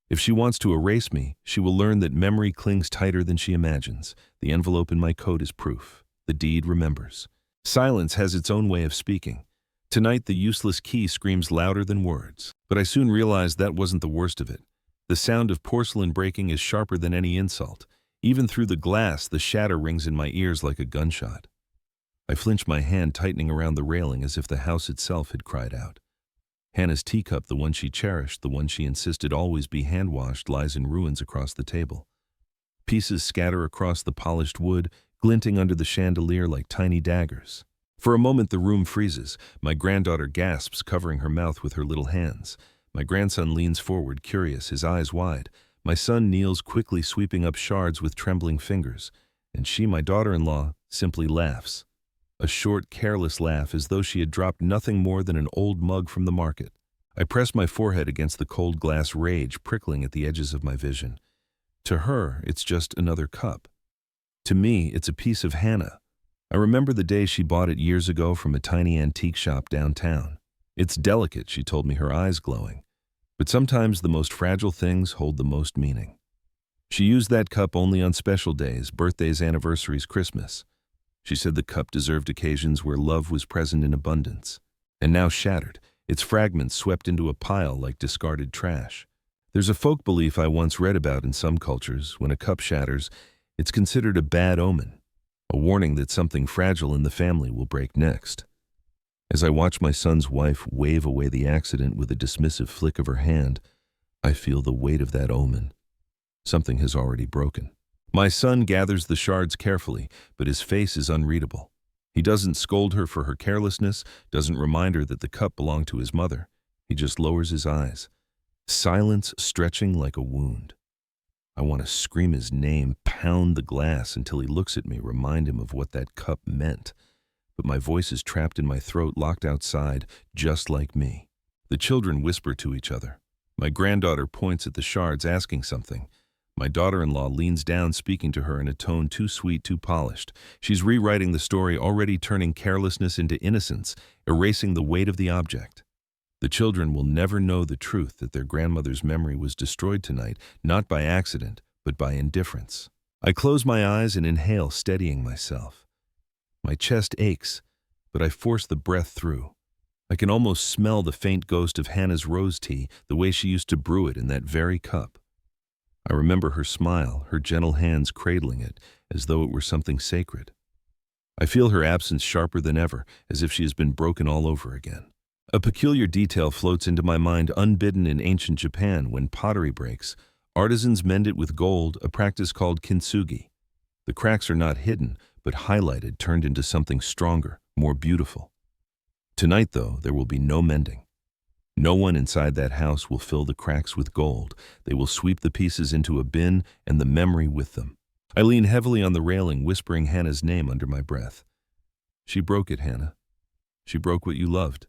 If she wants to erase me, she will learn that memory clings tighter than she imagines. The envelope in my coat is proof. The deed remembers. Silence has its own way of speaking. Tonight, the useless key screams louder than words. But I soon realized that wasn't the worst of it. The sound of porcelain breaking is sharper than any insult. Even through the glass, the shatter rings in my ears like a gunshot. I flinch, my hand tightening around the railing as if the house itself had cried out. Hannah's teacup, the one she cherished, the one she insisted always be hand-washed, lies in ruins across the table. Pieces scatter across the polished wood, glinting under the chandelier like tiny daggers. For a moment, the room freezes. My granddaughter gasps, covering her mouth with her little hands. My grandson leans forward, curious, his eyes wide. My son kneels, quickly sweeping up shards with trembling fingers. And she, my daughter-in-law, simply laughs. A short, careless laugh, as though she had dropped nothing more than an old mug from the market. I press my forehead against the cold glass, rage prickling at the edges of my vision. To her, it's just another cup. To me, it's a piece of Hannah. I remember the day she bought it years ago from a tiny antique shop downtown. It's delicate, she told me, her eyes glowing. But sometimes the most fragile things hold the most meaning. She used that cup only on special days, birthdays, anniversaries, Christmas. She said the cup deserved occasions where love was present in abundance. And now shattered, its fragments swept into a pile like discarded trash. There's a folk belief I once read about in some cultures: when a cup shatters, it's considered a bad omen, a warning that something fragile in the family will break next. As I watch my son's wife wave away the accident with a dismissive flick of her hand, I feel the weight of that omen. Something has already broken. My son gathers the shards carefully, but his face is unreadable. He doesn't scold her for her carelessness, doesn't remind her that the cup belonged to his mother. He just lowers his eyes, silence stretching like a wound. I want to scream his name, pound the glass until he looks at me, remind him of what that cup meant. But my voice is trapped in my throat, locked outside, just like me. The children whisper to each other. My granddaughter points at the shards, asking something. My daughter-in-law leans down, speaking to her in a tone too sweet, too polished. She's rewriting the story, already turning carelessness into innocence, erasing the weight of the object. The children will never know the truth, that their grandmother's memory was destroyed tonight, not by accident, but by indifference. I close my eyes and inhale, steadying myself. My chest aches, but I force the breath through. I can almost smell the faint ghost of Hannah's rose tea, the way she used to brew it in that very cup. I remember her smile, her gentle hands cradling it, as though it were something sacred. I feel her absence sharper than ever, as if she has been broken all over again. A peculiar detail floats into my mind, unbidden in ancient Japan. When pottery breaks, artisans mend it with gold, a practice called kintsugi. The cracks are not hidden, but highlighted, turned into something stronger, more beautiful. Tonight, though, there will be no mending. No one inside that house will fill the cracks with gold. They will sweep the pieces into a bin and the memory with them. I lean heavily on the railing, whispering Hannah's name under my breath. She broke it, Hannah. She broke what you loved.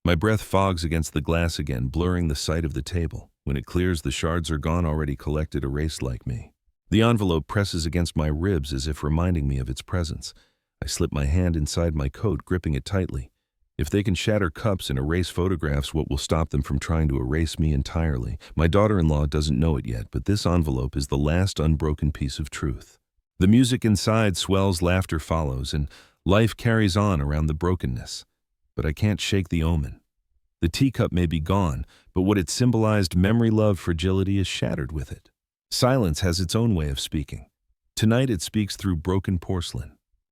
My breath fogs against the glass again, blurring the sight of the table. When it clears, the shards are gone, already collected, erased like me. The envelope presses against my ribs as if reminding me of its presence. I slip my hand inside my coat, gripping it tightly. If they can shatter cups and erase photographs, what will stop them from trying to erase me entirely? My daughter-in-law doesn't know it yet, but this envelope is the last unbroken piece of truth. The music inside swells, laughter follows, and life carries on around the brokenness. But I can't shake the omen. The teacup may be gone, but what it symbolized, memory, love, fragility, is shattered with it. Silence has its own way of speaking. Tonight it speaks through broken porcelain.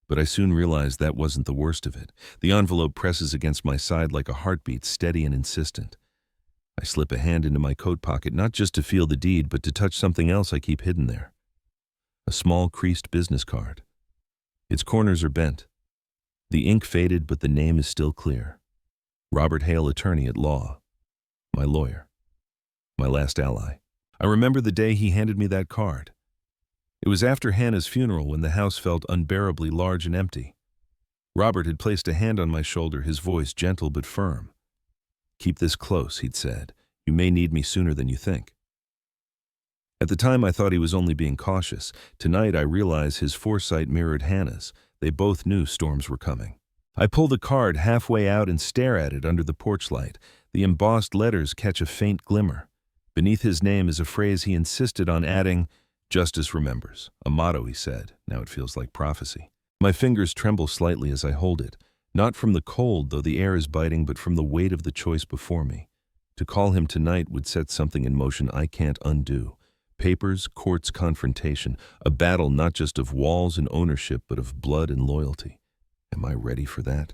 But I soon realized that wasn't the worst of it. The envelope presses against my side like a heartbeat, steady and insistent. I slip a hand into my coat pocket, not just to feel the deed, but to touch something else I keep hidden there. A small, creased business card. Its corners are bent. The ink faded, but the name is still clear. Robert Hale, attorney at law. My lawyer. My last ally. I remember the day he handed me that card. It was after Hannah's funeral, when the house felt unbearably large and empty. Robert had placed a hand on my shoulder, his voice gentle but firm. "Keep this close," he'd said. "You may need me sooner than you think." At the time, I thought he was only being cautious. Tonight, I realize his foresight mirrored Hannah's. They both knew storms were coming. I pull the card halfway out and stare at it under the porch light. The embossed letters catch a faint glimmer. Beneath his name is a phrase he insisted on adding, "Justice remembers," a motto he said. Now it feels like prophecy. My fingers tremble slightly as I hold it, not from the cold, though the air is biting, but from the weight of the choice before me. To call him tonight would set something in motion I can't undo. Papers, courts, confrontation, a battle not just of walls and ownership, but of blood and loyalty. Am I ready for that?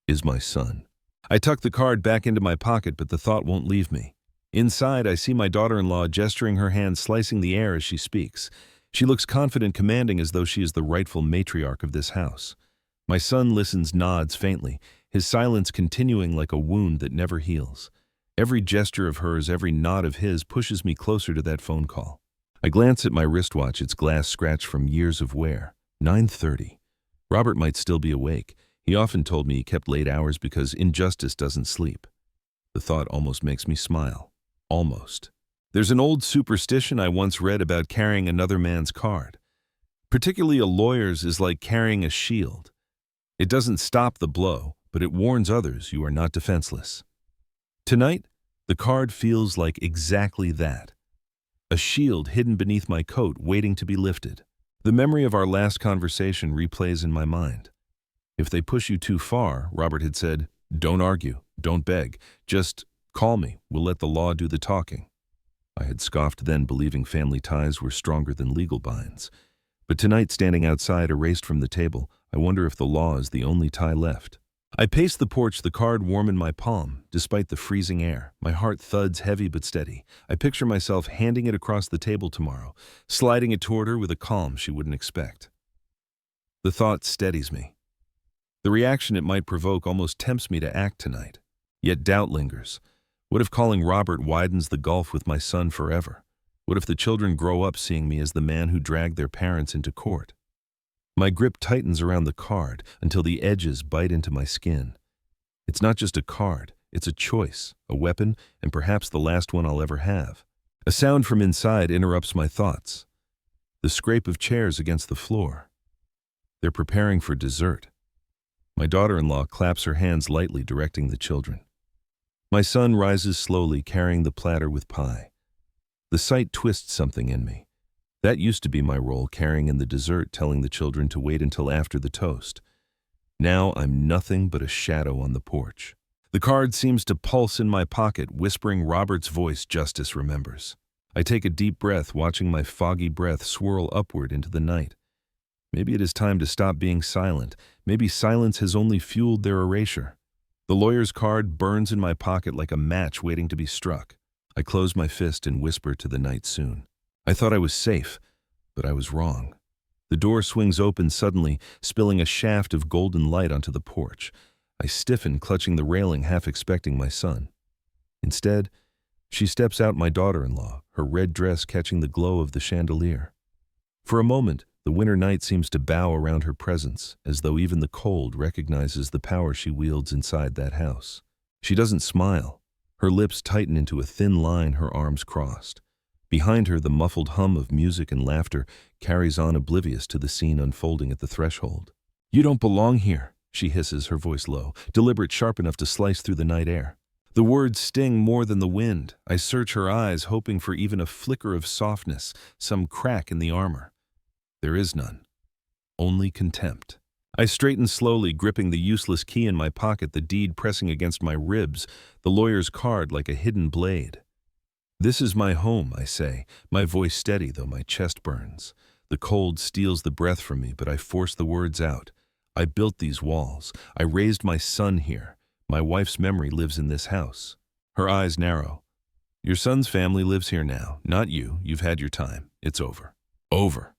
Is my son? I tuck the card back into my pocket, but the thought won't leave me. Inside, I see my daughter-in-law gesturing her hand, slicing the air as she speaks. She looks confident, commanding, as though she is the rightful matriarch of this house. My son listens, nods faintly, his silence continuing like a wound that never heals. Every gesture of hers, every nod of his, pushes me closer to that phone call. I glance at my wristwatch, its glass scratched from years of wear. 9:30. Robert might still be awake. He often told me he kept late hours because injustice doesn't sleep. The thought almost makes me smile. Almost. There's an old superstition I once read about carrying another man's card. Particularly a lawyer's is like carrying a shield. It doesn't stop the blow, but it warns others you are not defenseless. Tonight, the card feels like exactly that. A shield hidden beneath my coat, waiting to be lifted. The memory of our last conversation replays in my mind. If they push you too far, Robert had said, don't argue, don't beg, just call me, we'll let the law do the talking. I had scoffed then, believing family ties were stronger than legal binds. But tonight, standing outside, erased from the table, I wonder if the law is the only tie left. I pace the porch, the card warm in my palm, despite the freezing air. My heart thuds heavy but steady. I picture myself handing it across the table tomorrow, sliding it toward her with a calm she wouldn't expect. The thought steadies me. The reaction it might provoke almost tempts me to act tonight. Yet doubt lingers. What if calling Robert widens the gulf with my son forever? What if the children grow up seeing me as the man who dragged their parents into court? My grip tightens around the card until the edges bite into my skin. It's not just a card, it's a choice, a weapon, and perhaps the last one I'll ever have. A sound from inside interrupts my thoughts. The scrape of chairs against the floor. They're preparing for dessert. My daughter-in-law claps her hands lightly, directing the children. My son rises slowly, carrying the platter with pie. The sight twists something in me. That used to be my role, carrying in the dessert, telling the children to wait until after the toast. Now I'm nothing but a shadow on the porch. The card seems to pulse in my pocket, whispering Robert's voice, "Justice remembers." I take a deep breath, watching my foggy breath swirl upward into the night. Maybe it is time to stop being silent. Maybe silence has only fueled their erasure. The lawyer's card burns in my pocket like a match waiting to be struck. I close my fist and whisper to the night soon. I thought I was safe, but I was wrong. The door swings open suddenly, spilling a shaft of golden light onto the porch. I stiffen, clutching the railing, half expecting my son. Instead, she steps out, my daughter-in-law, her red dress catching the glow of the chandelier. For a moment, the winter night seems to bow around her presence, as though even the cold recognizes the power she wields inside that house. She doesn't smile. Her lips tighten into a thin line, her arms crossed. Behind her, the muffled hum of music and laughter carries on, oblivious to the scene unfolding at the threshold. "You don't belong here," she hisses, her voice low, deliberate, sharp enough to slice through the night air. The words sting more than the wind. I search her eyes, hoping for even a flicker of softness, some crack in the armor. There is none. Only contempt. I straighten slowly, gripping the useless key in my pocket, the deed pressing against my ribs, the lawyer's card like a hidden blade. "This is my home," I say, my voice steady though my chest burns. The cold steals the breath from me, but I force the words out. I built these walls. I raised my son here. My wife's memory lives in this house. Her eyes narrow. "Your son's family lives here now, not you. You've had your time. It's over." Over.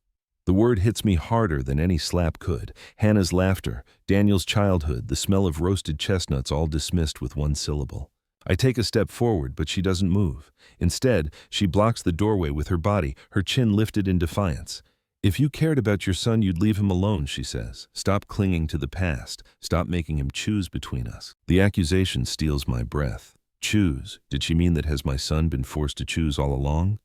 The word hits me harder than any slap could. Hannah's laughter, Daniel's childhood, the smell of roasted chestnuts, all dismissed with one syllable. I take a step forward, but she doesn't move. Instead, she blocks the doorway with her body, her chin lifted in defiance. "If you cared about your son, you'd leave him alone," she says. "Stop clinging to the past. Stop making him choose between us." The accusation steals my breath. Choose? Did she mean that has my son been forced to choose all along?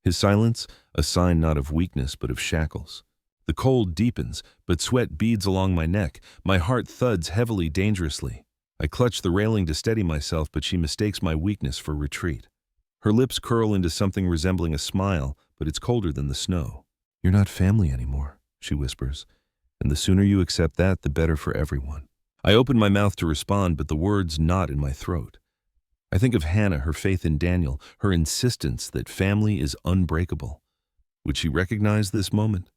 His silence, a sign not of weakness but of shackles. The cold deepens, but sweat beads along my neck. My heart thuds heavily, dangerously. I clutch the railing to steady myself, but she mistakes my weakness for retreat. Her lips curl into something resembling a smile, but it's colder than the snow. "You're not family anymore," she whispers, "and the sooner you accept that, the better for everyone." I open my mouth to respond, but the words knot in my throat. I think of Hannah, her faith in Daniel, her insistence that family is unbreakable. Would she recognize this moment?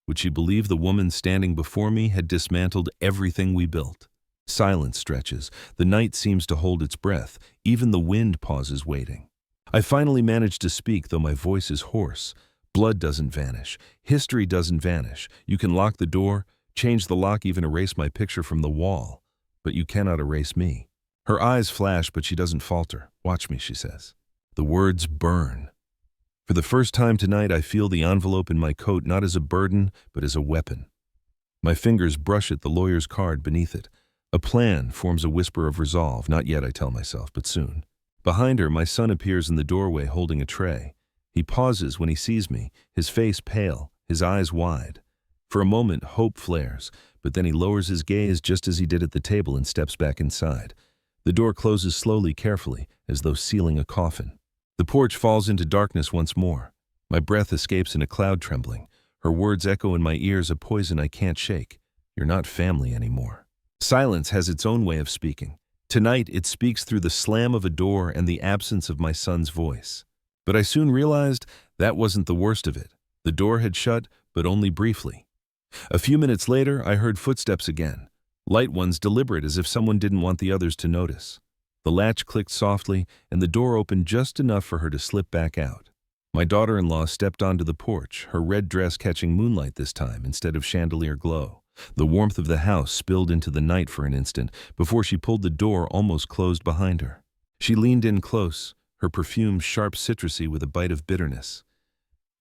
Would she believe the woman standing before me had dismantled everything we built? Silence stretches. The night seems to hold its breath. Even the wind pauses, waiting. I finally manage to speak, though my voice is hoarse. Blood doesn't vanish. History doesn't vanish. You can lock the door, change the lock, even erase my picture from the wall. But you cannot erase me. Her eyes flash, but she doesn't falter. "Watch me," she says. The words burn. For the first time tonight, I feel the envelope in my coat not as a burden, but as a weapon. My fingers brush at the lawyer's card beneath it. A plan forms a whisper of resolve. Not yet, I tell myself, but soon. Behind her, my son appears in the doorway holding a tray. He pauses when he sees me, his face pale, his eyes wide. For a moment, hope flares, but then he lowers his gaze just as he did at the table and steps back inside. The door closes slowly, carefully, as though sealing a coffin. The porch falls into darkness once more. My breath escapes in a cloud trembling. Her words echo in my ears, a poison I can't shake. "You're not family anymore." Silence has its own way of speaking. Tonight, it speaks through the slam of a door and the absence of my son's voice. But I soon realized that wasn't the worst of it. The door had shut, but only briefly. A few minutes later, I heard footsteps again. Light ones, deliberate, as if someone didn't want the others to notice. The latch clicked softly, and the door opened just enough for her to slip back out. My daughter-in-law stepped onto the porch, her red dress catching moonlight this time instead of chandelier glow. The warmth of the house spilled into the night for an instant before she pulled the door almost closed behind her. She leaned in close, her perfume sharp citrusy with a bite of bitterness.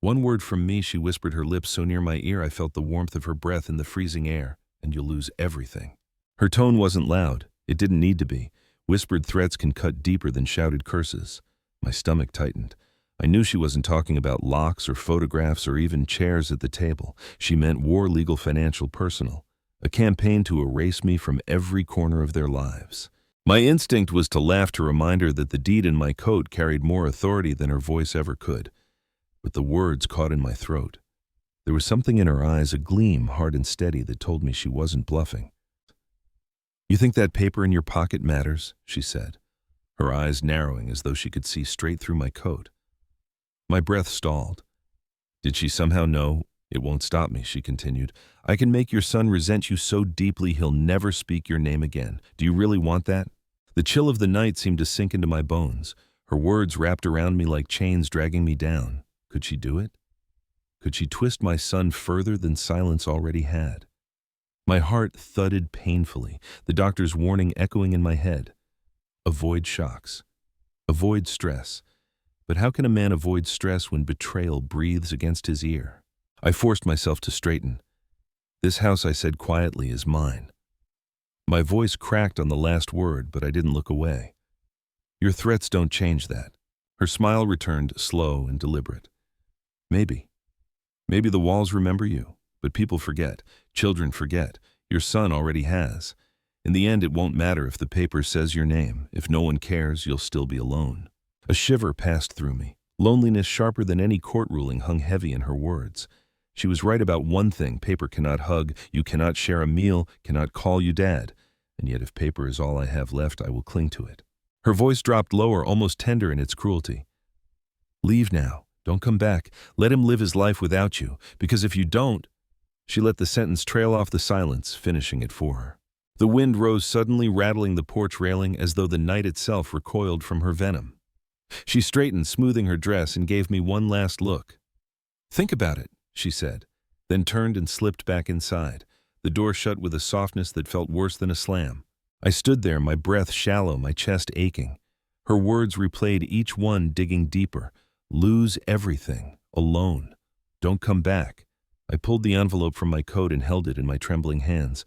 "One word from me," she whispered, her lips so near my ear I felt the warmth of her breath in the freezing air, "and you'll lose everything." Her tone wasn't loud. It didn't need to be. Whispered threats can cut deeper than shouted curses. My stomach tightened. I knew she wasn't talking about locks or photographs or even chairs at the table. She meant war, legal, financial, personal. A campaign to erase me from every corner of their lives. My instinct was to laugh, to remind her that the deed in my coat carried more authority than her voice ever could. But the words caught in my throat. There was something in her eyes, a gleam hard and steady, that told me she wasn't bluffing. "You think that paper in your pocket matters?" she said, her eyes narrowing as though she could see straight through my coat. My breath stalled. Did she somehow know? "It won't stop me," she continued. "I can make your son resent you so deeply he'll never speak your name again. Do you really want that?" The chill of the night seemed to sink into my bones. Her words wrapped around me like chains dragging me down. Could she do it? Could she twist my son further than silence already had? My heart thudded painfully, the doctor's warning echoing in my head. Avoid shocks. Avoid stress. But how can a man avoid stress when betrayal breathes against his ear? I forced myself to straighten. "This house," I said quietly, "is mine." My voice cracked on the last word, but I didn't look away. "Your threats don't change that." Her smile returned, slow and deliberate. "Maybe. Maybe the walls remember you, but people forget. Children forget. Your son already has. In the end, it won't matter if the paper says your name. If no one cares, you'll still be alone. A shiver passed through me. Loneliness sharper than any court ruling hung heavy in her words. She was right about one thing: paper cannot hug, you cannot share a meal, cannot call you dad. And yet if paper is all I have left, I will cling to it. Her voice dropped lower, almost tender in its cruelty. Leave now. Don't come back. Let him live his life without you, because if you don't— She let the sentence trail off the silence, finishing it for her. The wind rose suddenly, rattling the porch railing as though the night itself recoiled from her venom. She straightened, smoothing her dress, and gave me one last look. Think about it, she said, then turned and slipped back inside. The door shut with a softness that felt worse than a slam. I stood there, my breath shallow, my chest aching. Her words replayed, each one digging deeper. Lose everything. Alone. Don't come back. I pulled the envelope from my coat and held it in my trembling hands.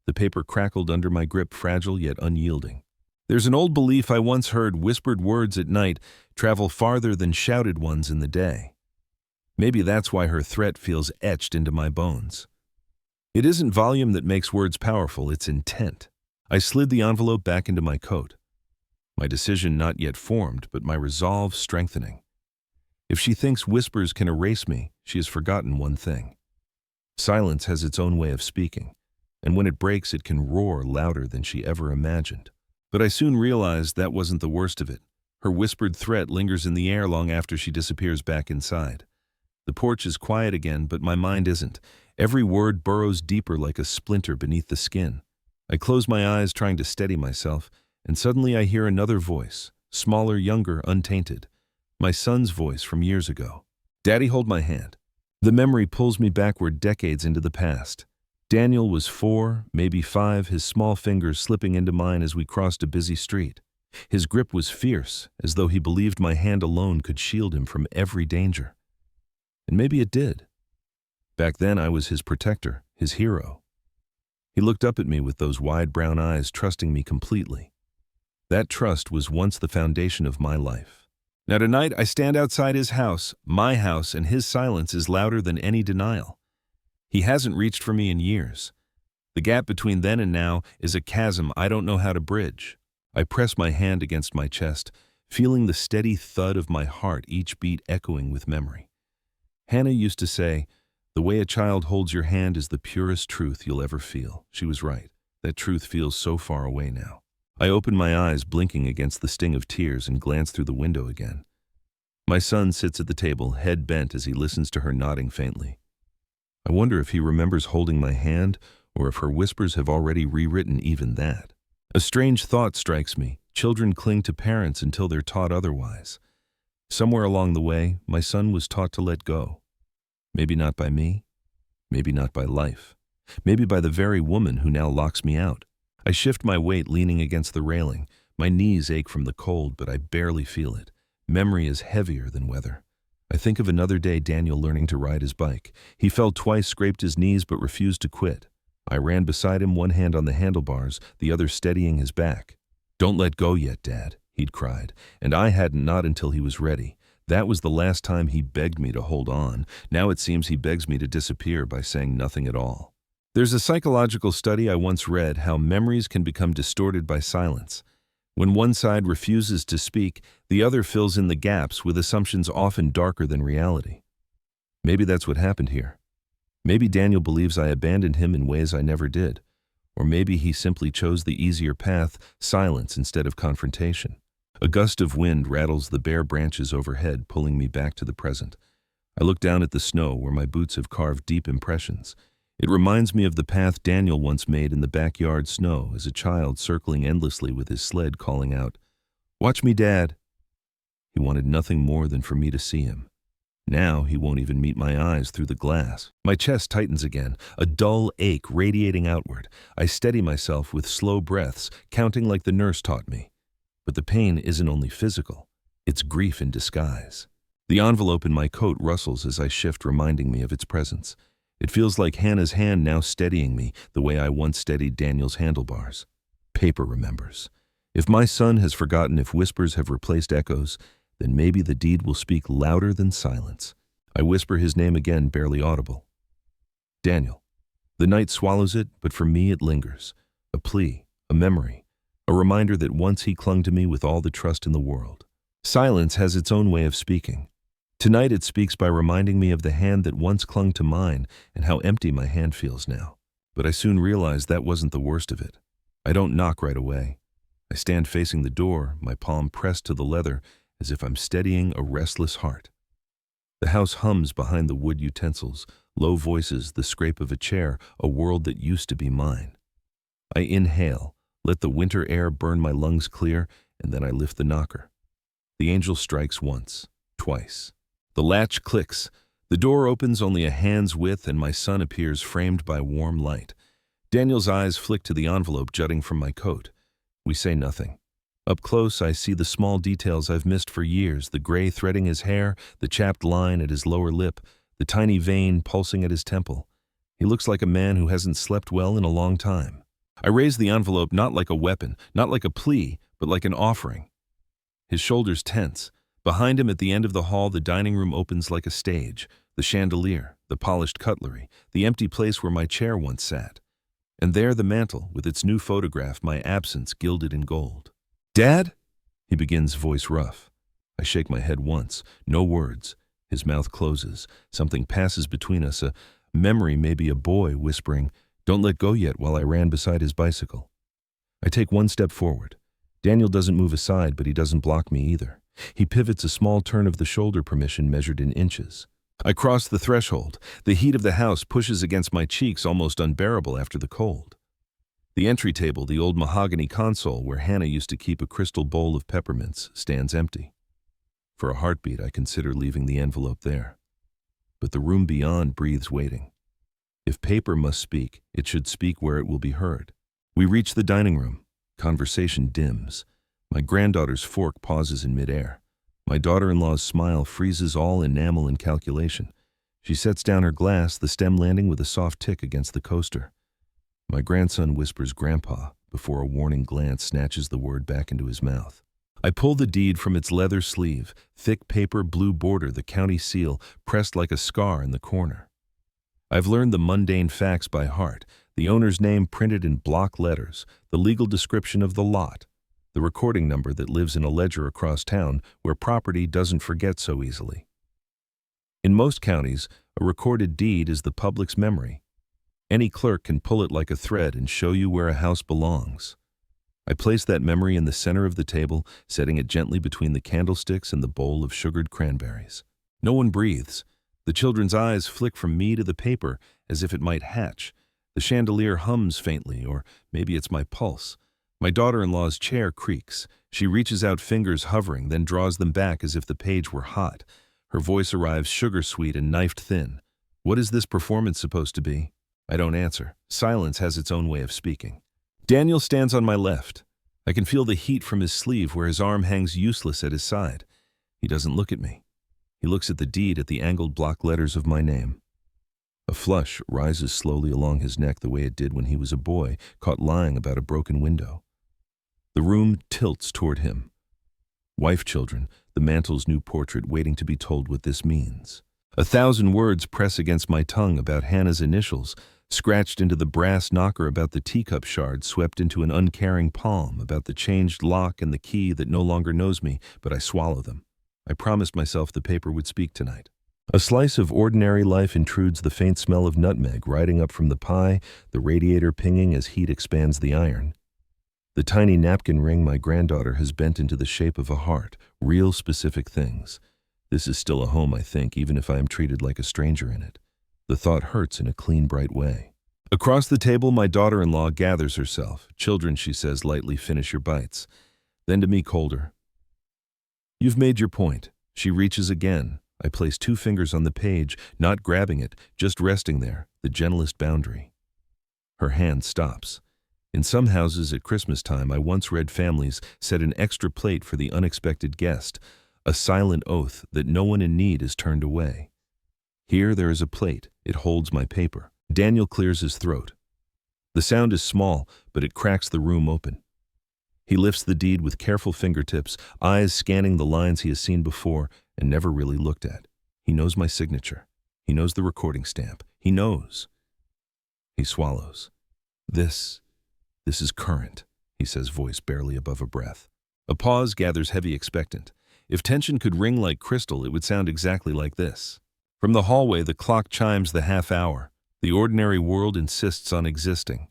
The paper crackled under my grip, fragile yet unyielding. There's an old belief I once heard: whispered words at night travel farther than shouted ones in the day. Maybe that's why her threat feels etched into my bones. It isn't volume that makes words powerful, it's intent. I slid the envelope back into my coat. My decision not yet formed, but my resolve strengthening. If she thinks whispers can erase me, she has forgotten one thing. Silence has its own way of speaking, and when it breaks, it can roar louder than she ever imagined. But I soon realized that wasn't the worst of it. Her whispered threat lingers in the air long after she disappears back inside. The porch is quiet again, but my mind isn't. Every word burrows deeper like a splinter beneath the skin. I close my eyes, trying to steady myself, and suddenly I hear another voice, smaller, younger, untainted. My son's voice from years ago. Daddy, hold my hand. The memory pulls me backward decades into the past. Daniel was 4, maybe 5, his small fingers slipping into mine as we crossed a busy street. His grip was fierce, as though he believed my hand alone could shield him from every danger. And maybe it did. Back then I was his protector, his hero. He looked up at me with those wide brown eyes, trusting me completely. That trust was once the foundation of my life. Now tonight I stand outside his house, my house, and his silence is louder than any denial. He hasn't reached for me in years. The gap between then and now is a chasm I don't know how to bridge. I press my hand against my chest, feeling the steady thud of my heart, each beat echoing with memory. Hannah used to say, "The way a child holds your hand is the purest truth you'll ever feel." She was right. That truth feels so far away now. I open my eyes, blinking against the sting of tears, and glance through the window again. My son sits at the table, head bent as he listens to her nodding faintly. I wonder if he remembers holding my hand, or if her whispers have already rewritten even that. A strange thought strikes me. Children cling to parents until they're taught otherwise. Somewhere along the way, my son was taught to let go. Maybe not by me, maybe not by life, maybe by the very woman who now locks me out. I shift my weight, leaning against the railing. My knees ache from the cold, but I barely feel it. Memory is heavier than weather. I think of another day, Daniel learning to ride his bike. He fell twice, scraped his knees, but refused to quit. I ran beside him, one hand on the handlebars, the other steadying his back. "Don't let go yet, Dad," he'd cried, and I hadn't, not until he was ready. That was the last time he begged me to hold on. Now it seems he begs me to disappear by saying nothing at all. There's a psychological study I once read how memories can become distorted by silence. When one side refuses to speak, the other fills in the gaps with assumptions often darker than reality. Maybe that's what happened here. Maybe Daniel believes I abandoned him in ways I never did. Or maybe he simply chose the easier path, silence instead of confrontation. A gust of wind rattles the bare branches overhead, pulling me back to the present. I look down at the snow where my boots have carved deep impressions. It reminds me of the path Daniel once made in the backyard snow as a child, circling endlessly with his sled, calling out, "Watch me, Dad." He wanted nothing more than for me to see him. Now he won't even meet my eyes through the glass. My chest tightens again, a dull ache radiating outward. I steady myself with slow breaths, counting like the nurse taught me. But the pain isn't only physical, it's grief in disguise. The envelope in my coat rustles as I shift, reminding me of its presence. It feels like Hannah's hand now steadying me, the way I once steadied Daniel's handlebars. Paper remembers. If my son has forgotten, if whispers have replaced echoes, then maybe the deed will speak louder than silence. I whisper his name again, barely audible. Daniel. The night swallows it, but for me it lingers. A plea, a memory, a reminder that once he clung to me with all the trust in the world. Silence has its own way of speaking. Tonight it speaks by reminding me of the hand that once clung to mine and how empty my hand feels now. But I soon realize that wasn't the worst of it. I don't knock right away. I stand facing the door, my palm pressed to the leather as if I'm steadying a restless heart. The house hums behind the wood utensils, low voices, the scrape of a chair, a world that used to be mine. I inhale, let the winter air burn my lungs clear, and then I lift the knocker. The angel strikes once, twice. The latch clicks. The door opens only a hand's width, and my son appears framed by warm light. Daniel's eyes flick to the envelope jutting from my coat. We say nothing. Up close, I see the small details I've missed for years, the gray threading his hair, the chapped line at his lower lip, the tiny vein pulsing at his temple. He looks like a man who hasn't slept well in a long time. I raise the envelope not like a weapon, not like a plea, but like an offering. His shoulders tense. Behind him at the end of the hall, the dining room opens like a stage, the chandelier, the polished cutlery, the empty place where my chair once sat. And there the mantel, with its new photograph, my absence gilded in gold. "Dad?" He begins, voice rough. I shake my head once, no words. His mouth closes. Something passes between us, a memory, maybe a boy whispering, "Don't let go yet," while I ran beside his bicycle. I take one step forward. Daniel doesn't move aside, but he doesn't block me either. He pivots, a small turn of the shoulder, permission measured in inches. I cross the threshold. The heat of the house pushes against my cheeks, almost unbearable after the cold. The entry table, the old mahogany console where Hannah used to keep a crystal bowl of peppermints, stands empty. For a heartbeat, I consider leaving the envelope there. But the room beyond breathes waiting. If paper must speak, it should speak where it will be heard. We reach the dining room. Conversation dims. My granddaughter's fork pauses in midair. My daughter-in-law's smile freezes all enamel and calculation. She sets down her glass, the stem landing with a soft tick against the coaster. My grandson whispers "Grandpa" before a warning glance snatches the word back into his mouth. I pull the deed from its leather sleeve, thick paper, blue border, the county seal, pressed like a scar in the corner. I've learned the mundane facts by heart, the owner's name printed in block letters, the legal description of the lot, the recording number that lives in a ledger across town where property doesn't forget so easily. In most counties, a recorded deed is the public's memory. Any clerk can pull it like a thread and show you where a house belongs. I place that memory in the center of the table, setting it gently between the candlesticks and the bowl of sugared cranberries. No one breathes. The children's eyes flick from me to the paper as if it might hatch. The chandelier hums faintly, or maybe it's my pulse. My daughter-in-law's chair creaks. She reaches out, fingers hovering, then draws them back as if the page were hot. Her voice arrives sugar-sweet and knifed thin. What is this performance supposed to be? I don't answer. Silence has its own way of speaking. Daniel stands on my left. I can feel the heat from his sleeve where his arm hangs useless at his side. He doesn't look at me. He looks at the deed, at the angled block letters of my name. A flush rises slowly along his neck the way it did when he was a boy, caught lying about a broken window. The room tilts toward him. Wife, children, the mantel's new portrait waiting to be told what this means. 1,000 words press against my tongue about Hannah's initials, scratched into the brass knocker, about the teacup shard swept into an uncaring palm, about the changed lock and the key that no longer knows me, but I swallow them. I promised myself the paper would speak tonight. A slice of ordinary life intrudes, the faint smell of nutmeg riding up from the pie, the radiator pinging as heat expands the iron. The tiny napkin ring my granddaughter has bent into the shape of a heart, real specific things. This is still a home, I think, even if I am treated like a stranger in it. The thought hurts in a clean, bright way. Across the table, my daughter-in-law gathers herself. "Children," she says lightly, "finish your bites." Then to me, colder, "You've made your point." She reaches again. I place 2 fingers on the page, not grabbing it, just resting there, the gentlest boundary. Her hand stops. In some houses at Christmas time, I once read, families set an extra plate for the unexpected guest, a silent oath that no one in need is turned away. Here there is a plate. It holds my paper. Daniel clears his throat. The sound is small, but it cracks the room open. He lifts the deed with careful fingertips, eyes scanning the lines he has seen before and never really looked at. He knows my signature. He knows the recording stamp. He knows. He swallows. This is current, he says, voice barely above a breath. A pause gathers heavy expectant. If tension could ring like crystal, it would sound exactly like this. From the hallway, the clock chimes the half hour. The ordinary world insists on existing.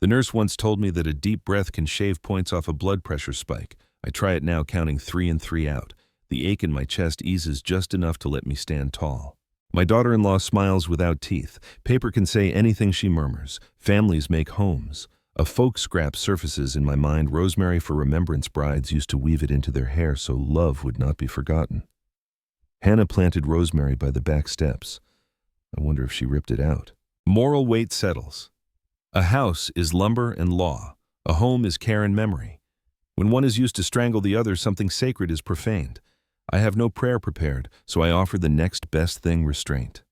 The nurse once told me that a deep breath can shave points off a blood pressure spike. I try it now, counting 3 and 3 out. The ache in my chest eases just enough to let me stand tall. My daughter-in-law smiles without teeth. Paper can say anything she murmurs. Families make homes. A folk scrap surfaces in my mind. Rosemary for remembrance. Brides used to weave it into their hair so love would not be forgotten. Hannah planted rosemary by the back steps. I wonder if she ripped it out. Moral weight settles. A house is lumber and law. A home is care and memory. When one is used to strangle the other, something sacred is profaned. I have no prayer prepared, so I offer the next best thing: restraint.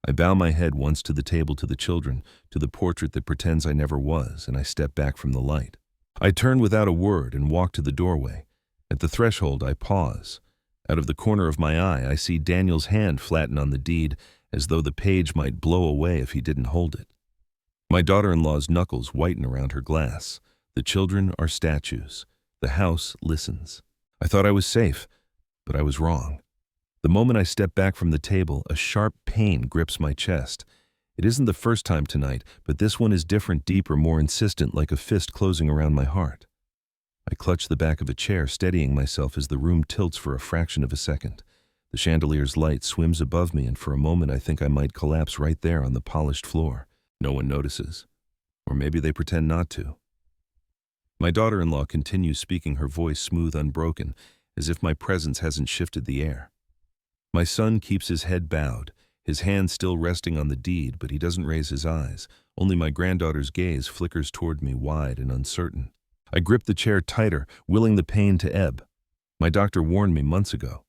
I bow my head once to the table, to the children, to the portrait that pretends I never was, and I step back from the light. I turn without a word and walk to the doorway. At the threshold, I pause. Out of the corner of my eye, I see Daniel's hand flatten on the deed, as though the page might blow away if he didn't hold it. My daughter-in-law's knuckles whiten around her glass. The children are statues. The house listens. I thought I was safe, but I was wrong. The moment I step back from the table, a sharp pain grips my chest. It isn't the first time tonight, but this one is different, deeper, more insistent, like a fist closing around my heart. I clutch the back of a chair, steadying myself as the room tilts for a fraction of a second. The chandelier's light swims above me, and for a moment I think I might collapse right there on the polished floor. No one notices. Or maybe they pretend not to. My daughter-in-law continues speaking, her voice smooth, unbroken, as if my presence hasn't shifted the air. My son keeps his head bowed, his hand still resting on the deed, but he doesn't raise his eyes. Only my granddaughter's gaze flickers toward me, wide and uncertain. I grip the chair tighter, willing the pain to ebb. My doctor warned me months ago.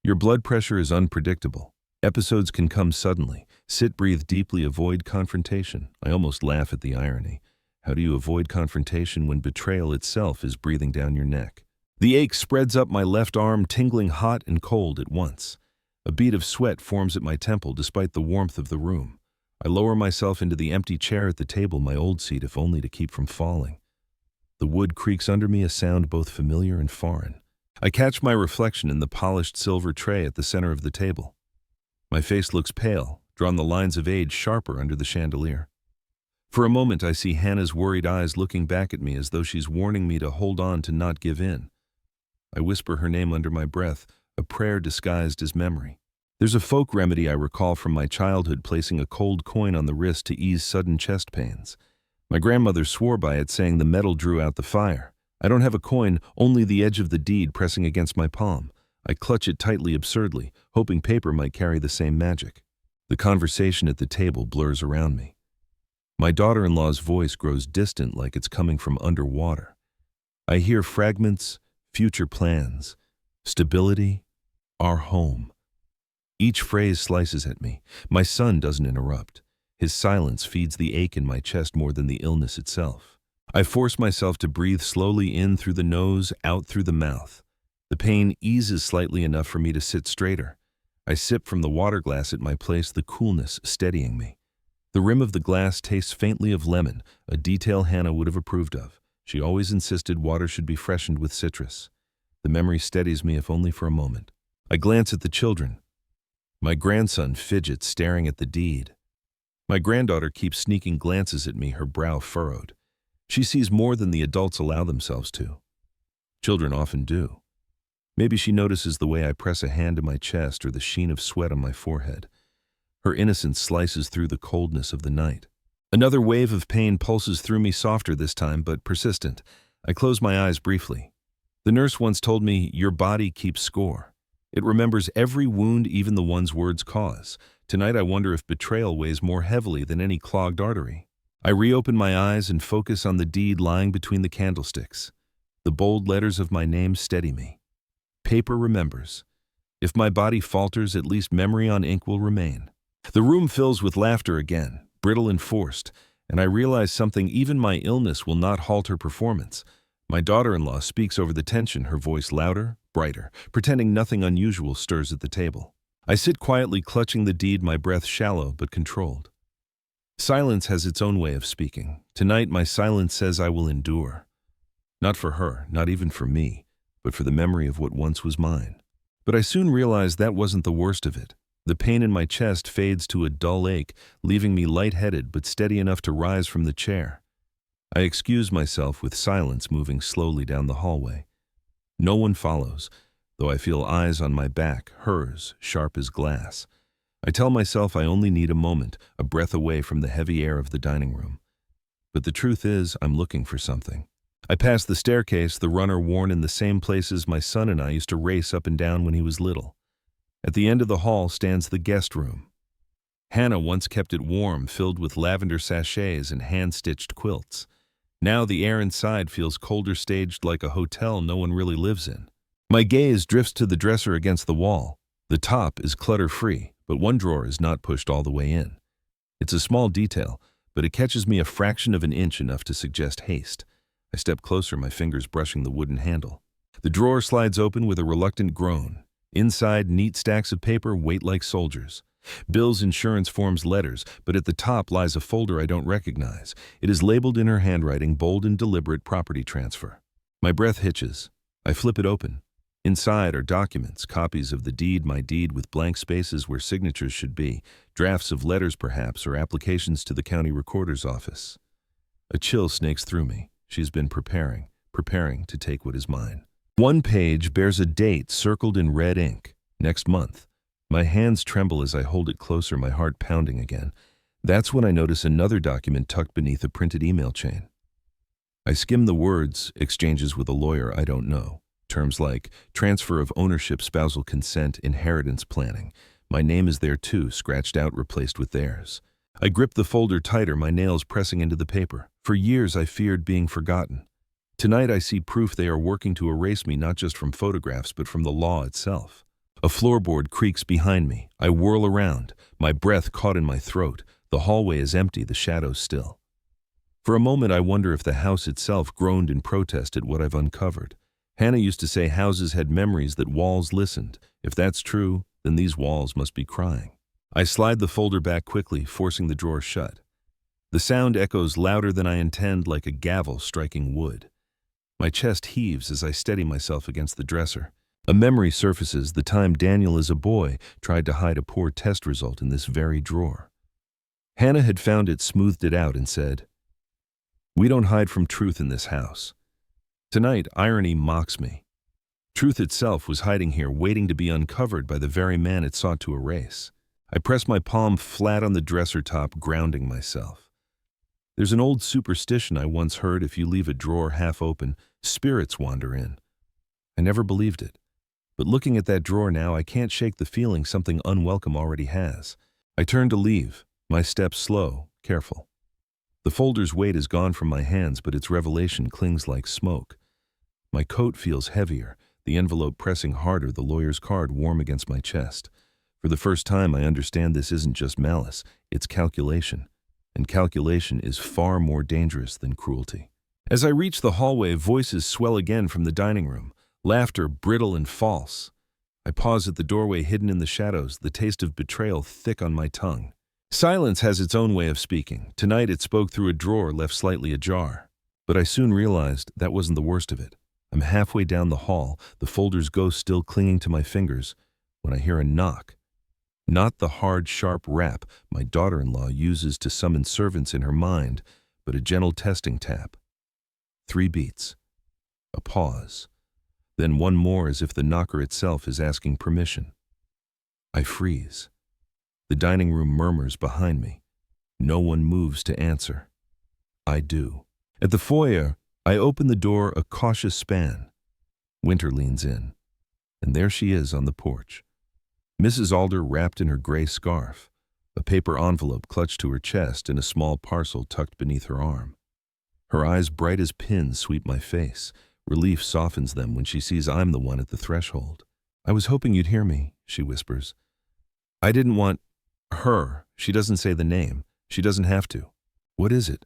Your blood pressure is unpredictable. Episodes can come suddenly. Sit, breathe deeply, avoid confrontation. I almost laugh at the irony. How do you avoid confrontation when betrayal itself is breathing down your neck? The ache spreads up my left arm, tingling hot and cold at once. A bead of sweat forms at my temple despite the warmth of the room. I lower myself into the empty chair at the table, my old seat, if only to keep from falling. The wood creaks under me, a sound both familiar and foreign. I catch my reflection in the polished silver tray at the center of the table. My face looks pale, drawn the lines of age sharper under the chandelier. For a moment I see Hannah's worried eyes looking back at me as though she's warning me to hold on, to not give in. I whisper her name under my breath, a prayer disguised as memory. There's a folk remedy I recall from my childhood, placing a cold coin on the wrist to ease sudden chest pains. My grandmother swore by it, saying the metal drew out the fire. I don't have a coin, only the edge of the deed pressing against my palm. I clutch it tightly, absurdly, hoping paper might carry the same magic. The conversation at the table blurs around me. My daughter-in-law's voice grows distant, like it's coming from underwater. I hear fragments: future plans, stability, our home. Each phrase slices at me. My son doesn't interrupt. His silence feeds the ache in my chest more than the illness itself. I force myself to breathe slowly, in through the nose, out through the mouth. The pain eases slightly enough for me to sit straighter. I sip from the water glass at my place, the coolness steadying me. The rim of the glass tastes faintly of lemon, a detail Hannah would have approved of. She always insisted water should be freshened with citrus. The memory steadies me, if only for a moment. I glance at the children. My grandson fidgets, staring at the deed. My granddaughter keeps sneaking glances at me, her brow furrowed. She sees more than the adults allow themselves to. Children often do. Maybe she notices the way I press a hand to my chest or the sheen of sweat on my forehead. Her innocence slices through the coldness of the night. Another wave of pain pulses through me, softer this time, but persistent. I close my eyes briefly. The nurse once told me, your body keeps score. It remembers every wound, even the ones words cause. Tonight I wonder if betrayal weighs more heavily than any clogged artery. I reopen my eyes and focus on the deed lying between the candlesticks. The bold letters of my name steady me. Paper remembers. If my body falters, at least memory on ink will remain. The room fills with laughter again, brittle and forced, and I realize something: even my illness will not halt her performance. My daughter-in-law speaks over the tension, her voice louder, brighter, pretending nothing unusual stirs at the table. I sit quietly, clutching the deed, my breath shallow but controlled. Silence has its own way of speaking. Tonight, my silence says I will endure. Not for her, not even for me, but for the memory of what once was mine. But I soon realized that wasn't the worst of it. The pain in my chest fades to a dull ache, leaving me lightheaded but steady enough to rise from the chair. I excuse myself with silence moving slowly down the hallway. No one follows, though I feel eyes on my back, hers, sharp as glass. I tell myself I only need a moment, a breath away from the heavy air of the dining room. But the truth is, I'm looking for something. I pass the staircase, the runner worn in the same places my son and I used to race up and down when he was little. At the end of the hall stands the guest room. Hannah once kept it warm, filled with lavender sachets and hand-stitched quilts. Now the air inside feels colder, staged like a hotel no one really lives in. My gaze drifts to the dresser against the wall. The top is clutter-free, but one drawer is not pushed all the way in. It's a small detail, but it catches me a fraction of an inch, enough to suggest haste. I step closer, my fingers brushing the wooden handle. The drawer slides open with a reluctant groan. Inside, neat stacks of paper wait like soldiers. Bills, insurance forms, letters, but at the top lies a folder I don't recognize. It is labeled in her handwriting, bold and deliberate, property transfer. My breath hitches. I flip it open. Inside are documents, copies of the deed, my deed, with blank spaces where signatures should be, drafts of letters perhaps, or applications to the county recorder's office. A chill snakes through me. She's been preparing to take what is mine. One page bears a date circled in red ink. Next month. My hands tremble as I hold it closer, my heart pounding again. That's when I notice another document tucked beneath a printed email chain. I skim the words, exchanges with a lawyer I don't know. Terms like transfer of ownership, spousal consent, inheritance planning. My name is there too, scratched out, replaced with theirs. I grip the folder tighter, my nails pressing into the paper. For years I feared being forgotten. Tonight I see proof they are working to erase me, not just from photographs, but from the law itself. A floorboard creaks behind me. I whirl around, my breath caught in my throat. The hallway is empty, the shadows still. For a moment I wonder if the house itself groaned in protest at what I've uncovered. Hannah used to say houses had memories, that walls listened. If that's true, then these walls must be crying. I slide the folder back quickly, forcing the drawer shut. The sound echoes louder than I intend, like a gavel striking wood. My chest heaves as I steady myself against the dresser. A memory surfaces, the time Daniel, as a boy, tried to hide a poor test result in this very drawer. Hannah had found it, smoothed it out, and said, "We don't hide from truth in this house." Tonight, irony mocks me. Truth itself was hiding here, waiting to be uncovered by the very man it sought to erase. I press my palm flat on the dresser top, grounding myself. There's an old superstition I once heard: if you leave a drawer half open, spirits wander in. I never believed it. But looking at that drawer now, I can't shake the feeling something unwelcome already has. I turn to leave, my steps slow, careful. The folder's weight is gone from my hands, but its revelation clings like smoke. My coat feels heavier, the envelope pressing harder, the lawyer's card warm against my chest. For the first time, I understand this isn't just malice, it's calculation. And calculation is far more dangerous than cruelty. As I reach the hallway, voices swell again from the dining room. Laughter brittle and false. I pause at the doorway, hidden in the shadows, the taste of betrayal thick on my tongue. Silence has its own way of speaking. Tonight it spoke through a drawer left slightly ajar. But I soon realized that wasn't the worst of it. I'm halfway down the hall, the folder's ghost still clinging to my fingers, when I hear a knock. Not the hard, sharp rap my daughter-in-law uses to summon servants in her mind, but a gentle testing tap. 3 beats. A pause. Then one more, as if the knocker itself is asking permission. I freeze. The dining room murmurs behind me. No one moves to answer. I do. At the foyer, I open the door a cautious span. Winter leans in, and there she is on the porch. Mrs. Alder, wrapped in her gray scarf, a paper envelope clutched to her chest, and a small parcel tucked beneath her arm. Her eyes, bright as pins, sweep my face. Relief softens them when she sees I'm the one at the threshold. "I was hoping you'd hear me," she whispers. "I didn't want her." She doesn't say the name. She doesn't have to. "What is it?"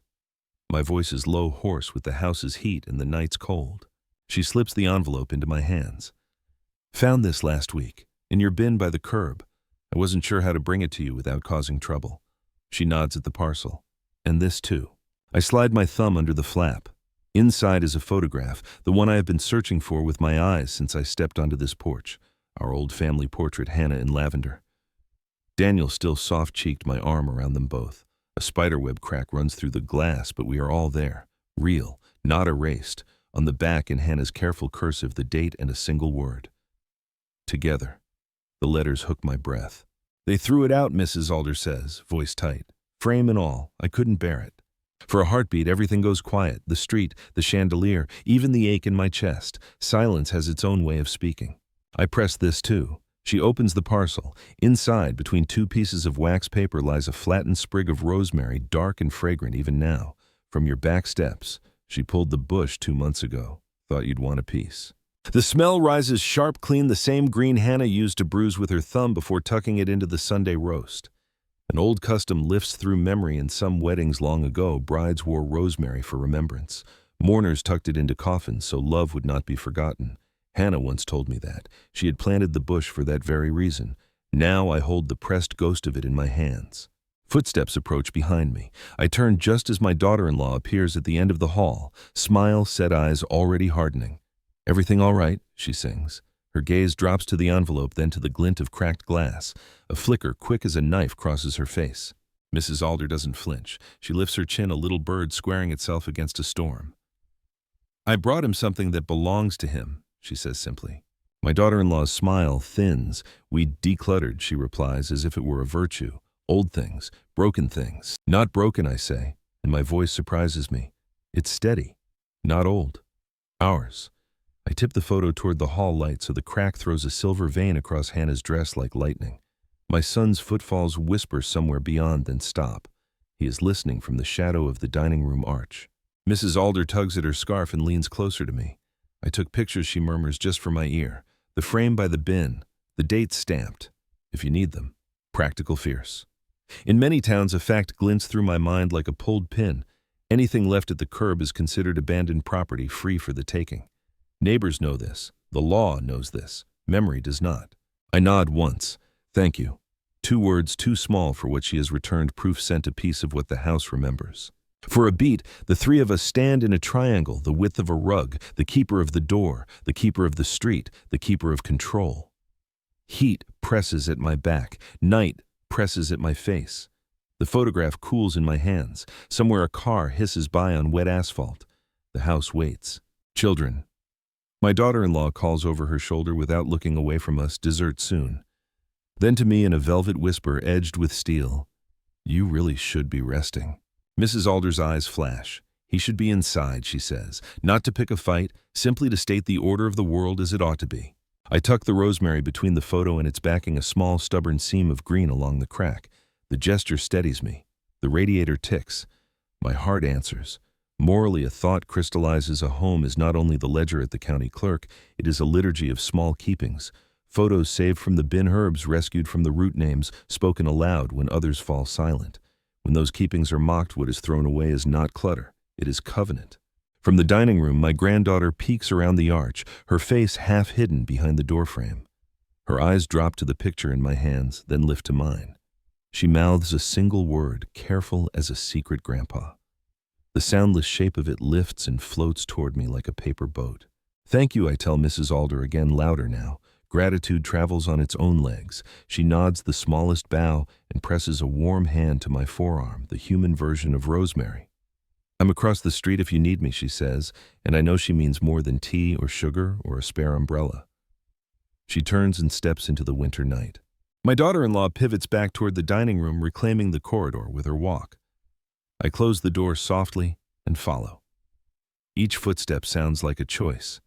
My voice is low, hoarse with the house's heat and the night's cold. She slips the envelope into my hands. "Found this last week, in your bin by the curb. I wasn't sure how to bring it to you without causing trouble. She nods at the parcel. And this too. I slide my thumb under the flap. Inside is a photograph, the one I have been searching for with my eyes since I stepped onto this porch. Our old family portrait, Hannah in lavender. Daniel still soft-cheeked my arm around them both. A spiderweb crack runs through the glass, but we are all there. Real, not erased. On the back in Hannah's careful cursive, the date and a single word. Together. The letters hook my breath. They threw it out, Mrs. Alder says, voice tight. Frame and all, I couldn't bear it. For a heartbeat, everything goes quiet. The street, the chandelier, even the ache in my chest. Silence has its own way of speaking. I press this too. She opens the parcel. Inside, between two pieces of wax paper, lies a flattened sprig of rosemary, dark and fragrant even now. From your back steps. She pulled the bush 2 months ago. Thought you'd want a piece. The smell rises sharp, clean, the same green Hannah used to bruise with her thumb before tucking it into the Sunday roast. An old custom lifts through memory. In some weddings long ago, brides wore rosemary for remembrance. Mourners tucked it into coffins so love would not be forgotten. Hannah once told me that. She had planted the bush for that very reason. Now I hold the pressed ghost of it in my hands. Footsteps approach behind me. I turn just as my daughter-in-law appears at the end of the hall, smile, set eyes already hardening. Everything all right? She sings. Her gaze drops to the envelope, then to the glint of cracked glass. A flicker quick as a knife crosses her face. Mrs. Alder doesn't flinch. She lifts her chin, a little bird squaring itself against a storm. I brought him something that belongs to him, she says simply. My daughter-in-law's smile thins. We decluttered, she replies, as if it were a virtue. Old things, broken things. Not broken, I say, and my voice surprises me. It's steady, not old. Ours. I tip the photo toward the hall light so the crack throws a silver vein across Hannah's dress like lightning. My son's footfalls whisper somewhere beyond, then stop. He is listening from the shadow of the dining room arch. Mrs. Alder tugs at her scarf and leans closer to me. I took pictures, she murmurs, just for my ear. The frame by the bin, the dates stamped. If you need them. Practical fierce. In many towns, a fact glints through my mind like a pulled pin. Anything left at the curb is considered abandoned property, free for the taking. Neighbors know this. The law knows this. Memory does not. I nod once. Thank you. 2 words too small for what she has returned, proof sent, a piece of what the house remembers. For a beat, the three of us stand in a triangle, the width of a rug, the keeper of the door, the keeper of the street, the keeper of control. Heat presses at my back. Night presses at my face. The photograph cools in my hands. Somewhere a car hisses by on wet asphalt. The house waits. Children. My daughter-in-law calls over her shoulder without looking away from us, dessert soon. Then to me in a velvet whisper edged with steel, you really should be resting. Mrs. Alder's eyes flash. He should be inside, she says, not to pick a fight, simply to state the order of the world as it ought to be. I tuck the rosemary between the photo and its backing, a small stubborn seam of green along the crack. The gesture steadies me. The radiator ticks. My heart answers. Morally, a thought crystallizes. A home is not only the ledger at the county clerk, it is a liturgy of small keepings. Photos saved from the bin, herbs rescued from the root names, spoken aloud when others fall silent. When those keepings are mocked, what is thrown away is not clutter, it is covenant. From the dining room, my granddaughter peeks around the arch, her face half hidden behind the doorframe. Her eyes drop to the picture in my hands, then lift to mine. She mouths a single word, careful as a secret, Grandpa. The soundless shape of it lifts and floats toward me like a paper boat. Thank you, I tell Mrs. Alder, again louder now. Gratitude travels on its own legs. She nods the smallest bow and presses a warm hand to my forearm, the human version of rosemary. I'm across the street if you need me, she says, and I know she means more than tea or sugar or a spare umbrella. She turns and steps into the winter night. My daughter-in-law pivots back toward the dining room, reclaiming the corridor with her walk. I close the door softly and follow. Each footstep sounds like a choice.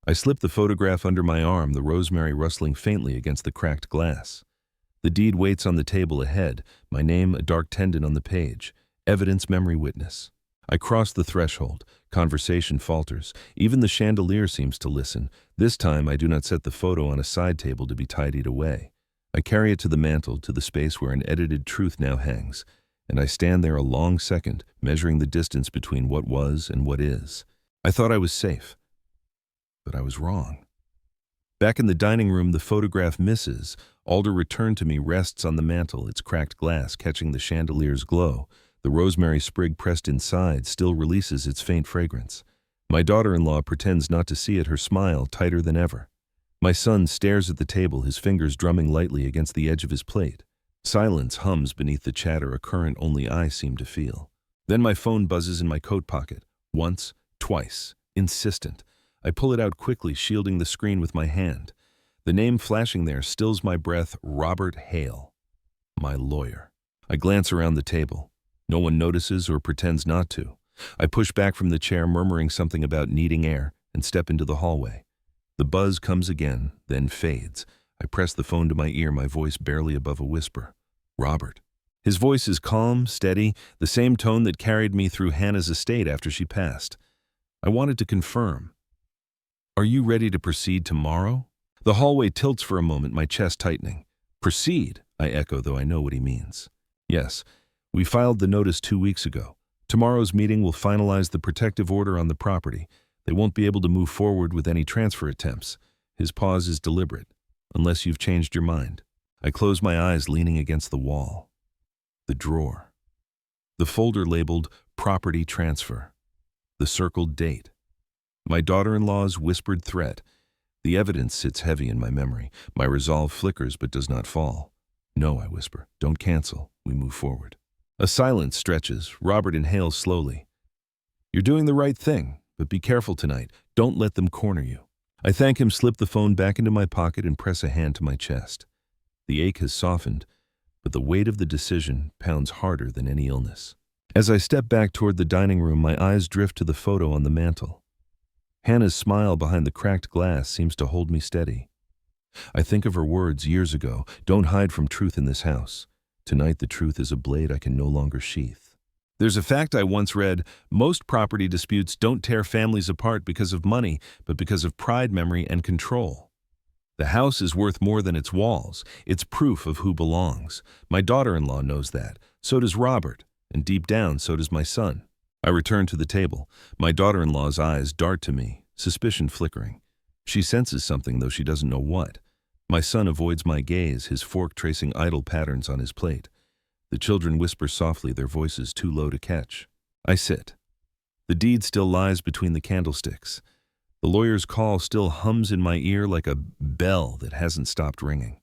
I slip the photograph under my arm, the rosemary rustling faintly against the cracked glass. The deed waits on the table ahead, my name a dark tendon on the page, evidence, memory, witness. I cross the threshold. Conversation falters. Even the chandelier seems to listen. This time I do not set the photo on a side table to be tidied away. I carry it to the mantel, to the space where an edited truth now hangs, and I stand there a long second, measuring the distance between what was and what is. I thought I was safe, but I was wrong. Back in the dining room, the photograph misses, Alder returned to me rests on the mantel, its cracked glass catching the chandelier's glow. The rosemary sprig pressed inside still releases its faint fragrance. My daughter-in-law pretends not to see it, her smile tighter than ever. My son stares at the table, his fingers drumming lightly against the edge of his plate. Silence hums beneath the chatter, a current only I seem to feel. Then my phone buzzes in my coat pocket. Once, twice, insistent. I pull it out quickly, shielding the screen with my hand. The name flashing there stills my breath. Robert Hale. My lawyer. I glance around the table. No one notices or pretends not to. I push back from the chair, murmuring something about needing air, and step into the hallway. The buzz comes again, then fades. I press the phone to my ear, my voice barely above a whisper. Robert. His voice is calm, steady, the same tone that carried me through Hannah's estate after she passed. I wanted to confirm. Are you ready to proceed tomorrow? The hallway tilts for a moment, my chest tightening. Proceed, I echo, though I know what he means. Yes, we filed the notice 2 weeks ago. Tomorrow's meeting will finalize the protective order on the property. They won't be able to move forward with any transfer attempts. His pause is deliberate. Unless you've changed your mind. I close my eyes, leaning against the wall. The drawer. The folder labeled property transfer. The circled date. My daughter-in-law's whispered threat. The evidence sits heavy in my memory. My resolve flickers but does not fall. No, I whisper. Don't cancel. We move forward. A silence stretches. Robert inhales slowly. You're doing the right thing, but be careful tonight. Don't let them corner you. I thank him, slip the phone back into my pocket, and press a hand to my chest. The ache has softened, but the weight of the decision pounds harder than any illness. As I step back toward the dining room, my eyes drift to the photo on the mantel. Hannah's smile behind the cracked glass seems to hold me steady. I think of her words years ago, don't hide from truth in this house. Tonight the truth is a blade I can no longer sheath. There's a fact I once read, most property disputes don't tear families apart because of money, but because of pride, memory, and control. The house is worth more than its walls. It's proof of who belongs. My daughter-in-law knows that. So does Robert, and deep down, so does my son. I return to the table. My daughter-in-law's eyes dart to me, suspicion flickering. She senses something, though she doesn't know what. My son avoids my gaze, his fork tracing idle patterns on his plate. The children whisper softly, their voices too low to catch. I sit. The deed still lies between the candlesticks. The lawyer's call still hums in my ear like a bell that hasn't stopped ringing.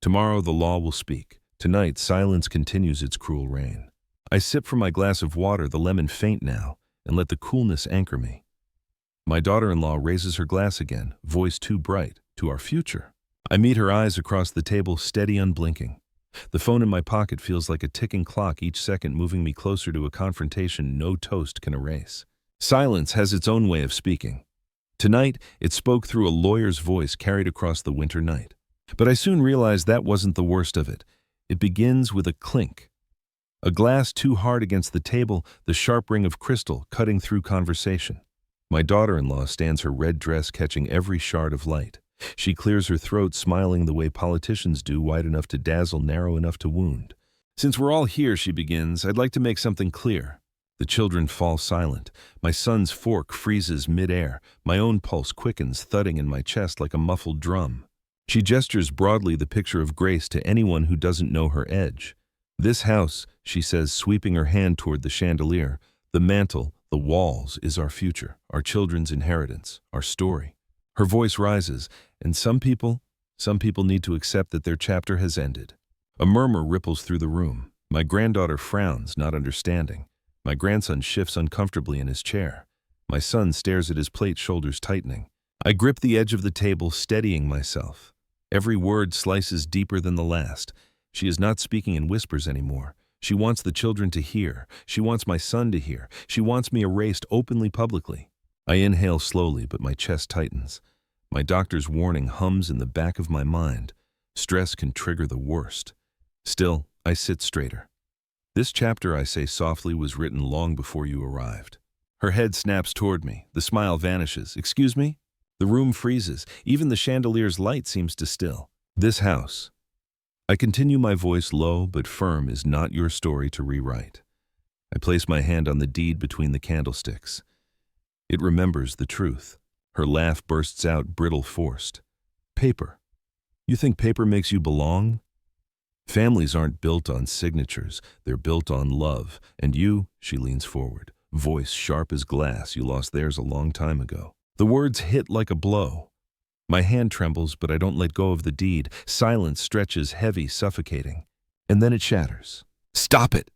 Tomorrow the law will speak. Tonight silence continues its cruel reign. I sip from my glass of water, the lemon faint now, and let the coolness anchor me. My daughter-in-law raises her glass again, voice too bright, to our future. I meet her eyes across the table, steady, unblinking. The phone in my pocket feels like a ticking clock, each second moving me closer to a confrontation no toast can erase. Silence has its own way of speaking. Tonight, it spoke through a lawyer's voice carried across the winter night. But I soon realized that wasn't the worst of it. It begins with a clink. A glass too hard against the table, the sharp ring of crystal cutting through conversation. My daughter-in-law stands, her red dress catching every shard of light. She clears her throat, smiling the way politicians do, wide enough to dazzle, narrow enough to wound. Since we're all here, she begins, I'd like to make something clear. The children fall silent. My son's fork freezes mid-air. My own pulse quickens, thudding in my chest like a muffled drum. She gestures broadly, the picture of grace to anyone who doesn't know her edge. This house, she says, sweeping her hand toward the chandelier, the mantel, the walls, is our future, our children's inheritance, our story. Her voice rises, and some people need to accept that their chapter has ended. A murmur ripples through the room. My granddaughter frowns, not understanding. My grandson shifts uncomfortably in his chair. My son stares at his plate, shoulders tightening. I grip the edge of the table, steadying myself. Every word slices deeper than the last. She is not speaking in whispers anymore. She wants the children to hear. She wants my son to hear. She wants me erased openly, publicly. I inhale slowly, but my chest tightens. My doctor's warning hums in the back of my mind. Stress can trigger the worst. Still, I sit straighter. This chapter, I say softly, was written long before you arrived. Her head snaps toward me. The smile vanishes. Excuse me? The room freezes. Even the chandelier's light seems to still. This house. I continue, my voice low but firm, is not your story to rewrite. I place my hand on the deed between the candlesticks. It remembers the truth. Her laugh bursts out, brittle, forced. Paper. You think paper makes you belong? Families aren't built on signatures, they're built on love. And you, she leans forward, voice sharp as glass, you lost theirs a long time ago. The words hit like a blow. My hand trembles, but I don't let go of the deed. Silence stretches heavy, suffocating. And then it shatters. Stop it!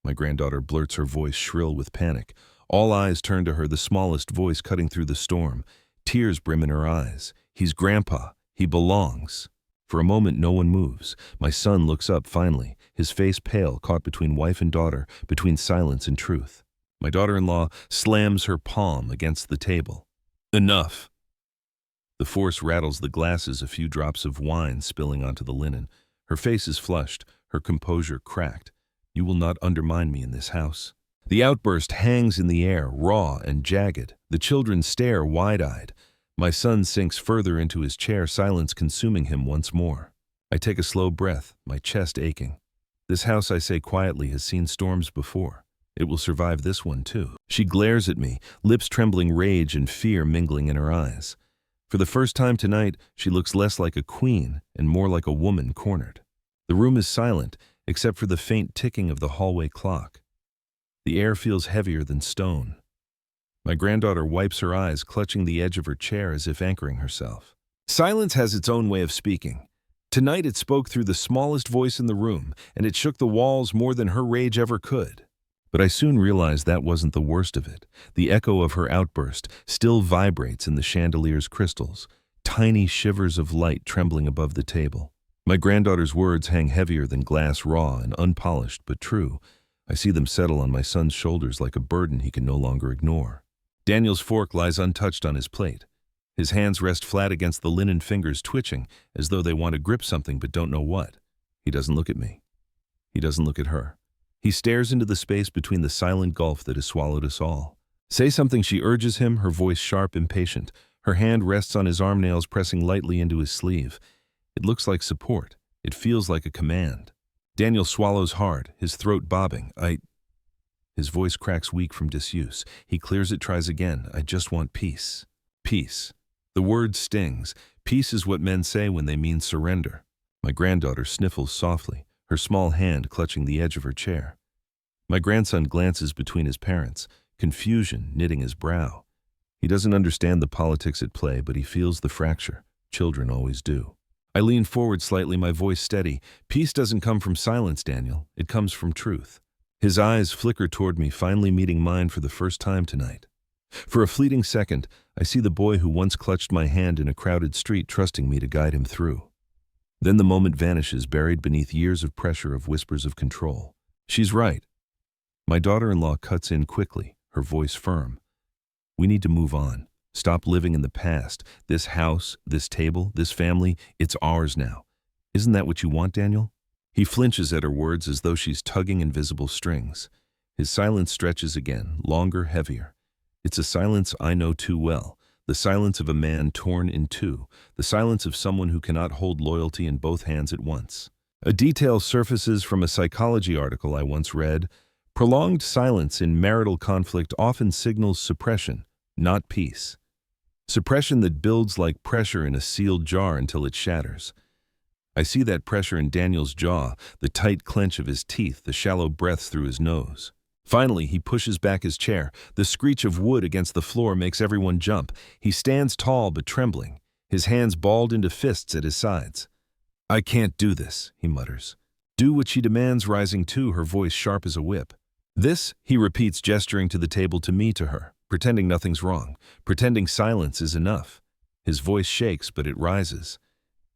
My granddaughter blurts, her voice shrill with panic. All eyes turn to her, the smallest voice cutting through the storm. Tears brim in her eyes. He's Grandpa. He belongs. For a moment, no one moves. My son looks up finally, his face pale, caught between wife and daughter, between silence and truth. My daughter-in-law slams her palm against the table. Enough! The force rattles the glasses, a few drops of wine spilling onto the linen. Her face is flushed, her composure cracked. You will not undermine me in this house. The outburst hangs in the air, raw and jagged. The children stare wide-eyed. My son sinks further into his chair, silence consuming him once more. I take a slow breath, my chest aching. This house, I say quietly, has seen storms before. It will survive this one too. She glares at me, lips trembling, rage and fear mingling in her eyes. For the first time tonight, she looks less like a queen and more like a woman cornered. The room is silent, except for the faint ticking of the hallway clock. The air feels heavier than stone. My granddaughter wipes her eyes, clutching the edge of her chair as if anchoring herself. Silence has its own way of speaking. Tonight it spoke through the smallest voice in the room, and it shook the walls more than her rage ever could. But I soon realized that wasn't the worst of it. The echo of her outburst still vibrates in the chandelier's crystals, tiny shivers of light trembling above the table. My granddaughter's words hang heavier than glass, raw and unpolished, but true. I see them settle on my son's shoulders like a burden he can no longer ignore. Daniel's fork lies untouched on his plate. His hands rest flat against the linen fingers, twitching, as though they want to grip something but don't know what. He doesn't look at me. He doesn't look at her. He stares into the space between the silent gulf that has swallowed us all. Say something, she urges him, her voice sharp, impatient. Her hand rests on his arm nails, pressing lightly into his sleeve. It looks like support. It feels like a command. Daniel swallows hard, his throat bobbing. His voice cracks weak from disuse. He clears it, tries again. I just want peace. Peace. The word stings. Peace is what men say when they mean surrender. My granddaughter sniffles softly, her small hand clutching the edge of her chair. My grandson glances between his parents, confusion knitting his brow. He doesn't understand the politics at play, but he feels the fracture. Children always do. I lean forward slightly, my voice steady. Peace doesn't come from silence, Daniel. It comes from truth. His eyes flicker toward me, finally meeting mine for the first time tonight. For a fleeting second, I see the boy who once clutched my hand in a crowded street, trusting me to guide him through. Then the moment vanishes, buried beneath years of pressure, of whispers of control. She's right. My daughter-in-law cuts in quickly, her voice firm. We need to move on. Stop living in the past. This house, this table, this family, it's ours now. Isn't that what you want, Daniel? He flinches at her words as though she's tugging invisible strings. His silence stretches again, longer, heavier. It's a silence I know too well, the silence of a man torn in two, the silence of someone who cannot hold loyalty in both hands at once. A detail surfaces from a psychology article I once read. Prolonged silence in marital conflict often signals suppression, not peace. Suppression that builds like pressure in a sealed jar until it shatters. I see that pressure in Daniel's jaw, the tight clench of his teeth, the shallow breaths through his nose. Finally, he pushes back his chair. The screech of wood against the floor makes everyone jump. He stands tall but trembling, his hands balled into fists at his sides. I can't do this, he mutters. Do what she demands, rising too, her voice sharp as a whip. This, he repeats, gesturing to the table, to me, to her, pretending nothing's wrong, pretending silence is enough. His voice shakes, but it rises.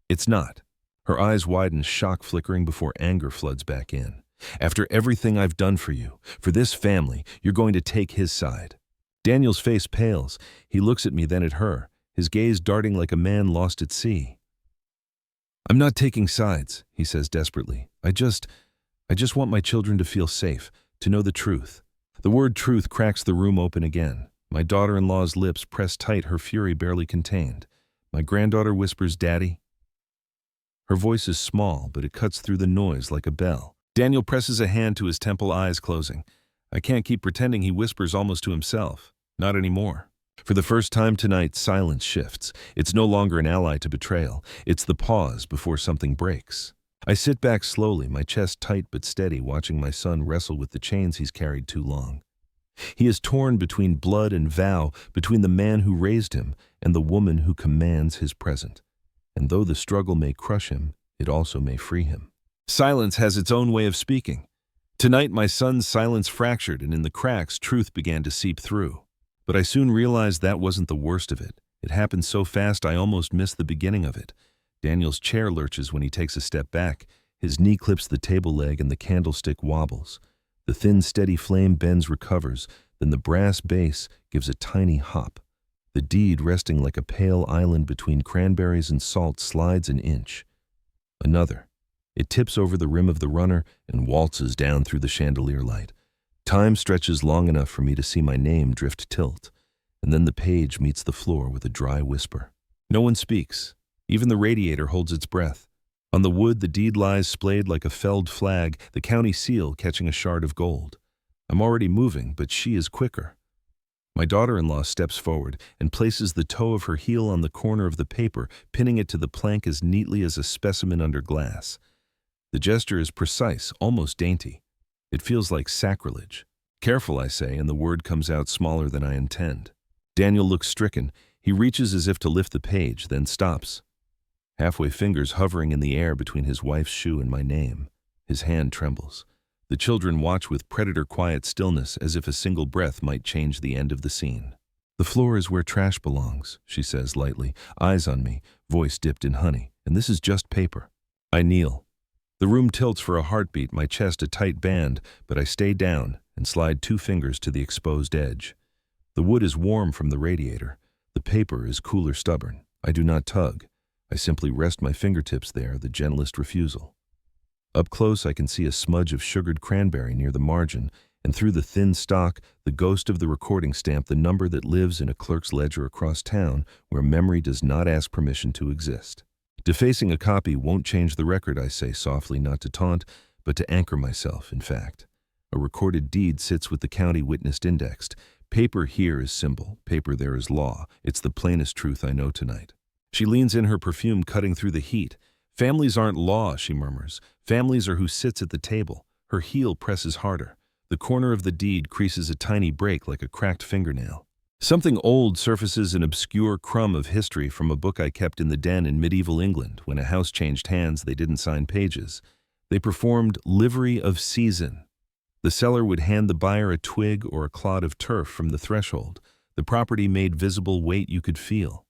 It's not. Her eyes widen, shock flickering before anger floods back in. After everything I've done for you, for this family, you're going to take his side. Daniel's face pales. He looks at me, then at her, his gaze darting like a man lost at sea. I'm not taking sides, he says desperately. I just want my children to feel safe, to know the truth. The word truth cracks the room open again. My daughter-in-law's lips press tight, her fury barely contained. My granddaughter whispers, Daddy. Her voice is small, but it cuts through the noise like a bell. Daniel presses a hand to his temple, eyes closing. I can't keep pretending, he whispers almost to himself. Not anymore. For the first time tonight, silence shifts. It's no longer an ally to betrayal. It's the pause before something breaks. I sit back slowly, my chest tight but steady, watching my son wrestle with the chains he's carried too long. He is torn between blood and vow, between the man who raised him and the woman who commands his present. And though the struggle may crush him, it also may free him. Silence has its own way of speaking. Tonight my son's silence fractured, and in the cracks truth began to seep through. But I soon realized that wasn't the worst of it. It happened so fast I almost missed the beginning of it. Daniel's chair lurches when he takes a step back. His knee clips the table leg and the candlestick wobbles. The thin, steady flame bends, recovers, then the brass base gives a tiny hop. The deed, resting like a pale island between cranberries and salt, slides an inch. Another. It tips over the rim of the runner and waltzes down through the chandelier light. Time stretches long enough for me to see my name drift tilt, and then the page meets the floor with a dry whisper. No one speaks. Even the radiator holds its breath. On the wood, the deed lies splayed like a felled flag, the county seal catching a shard of gold. I'm already moving, but she is quicker. My daughter-in-law steps forward and places the toe of her heel on the corner of the paper, pinning it to the plank as neatly as a specimen under glass. The gesture is precise, almost dainty. It feels like sacrilege. Careful, I say, and the word comes out smaller than I intend. Daniel looks stricken. He reaches as if to lift the page, then stops. Halfway fingers hovering in the air between his wife's shoe and my name. His hand trembles. The children watch with predator-quiet stillness, as if a single breath might change the end of the scene. The floor is where trash belongs, she says lightly, eyes on me, voice dipped in honey, and this is just paper. I kneel. The room tilts for a heartbeat, my chest a tight band, but I stay down and slide 2 fingers to the exposed edge. The wood is warm from the radiator. The paper is cooler stubborn. I do not tug. I simply rest my fingertips there, the gentlest refusal. Up close, I can see a smudge of sugared cranberry near the margin, and through the thin stock, the ghost of the recording stamp, the number that lives in a clerk's ledger across town where memory does not ask permission to exist. Defacing a copy won't change the record, I say softly, not to taunt, but to anchor myself, in fact. A recorded deed sits with the county witnessed indexed. Paper here is symbol, paper there is law. It's the plainest truth I know tonight. She leans in, her perfume cutting through the heat. Families aren't law, she murmurs. Families are who sits at the table. Her heel presses harder. The corner of the deed creases a tiny break like a cracked fingernail. Something old surfaces, an obscure crumb of history from a book I kept in the den in medieval England. When a house changed hands, they didn't sign pages. They performed livery of season. The seller would hand the buyer a twig or a clod of turf from the threshold. The property made visible weight you could feel.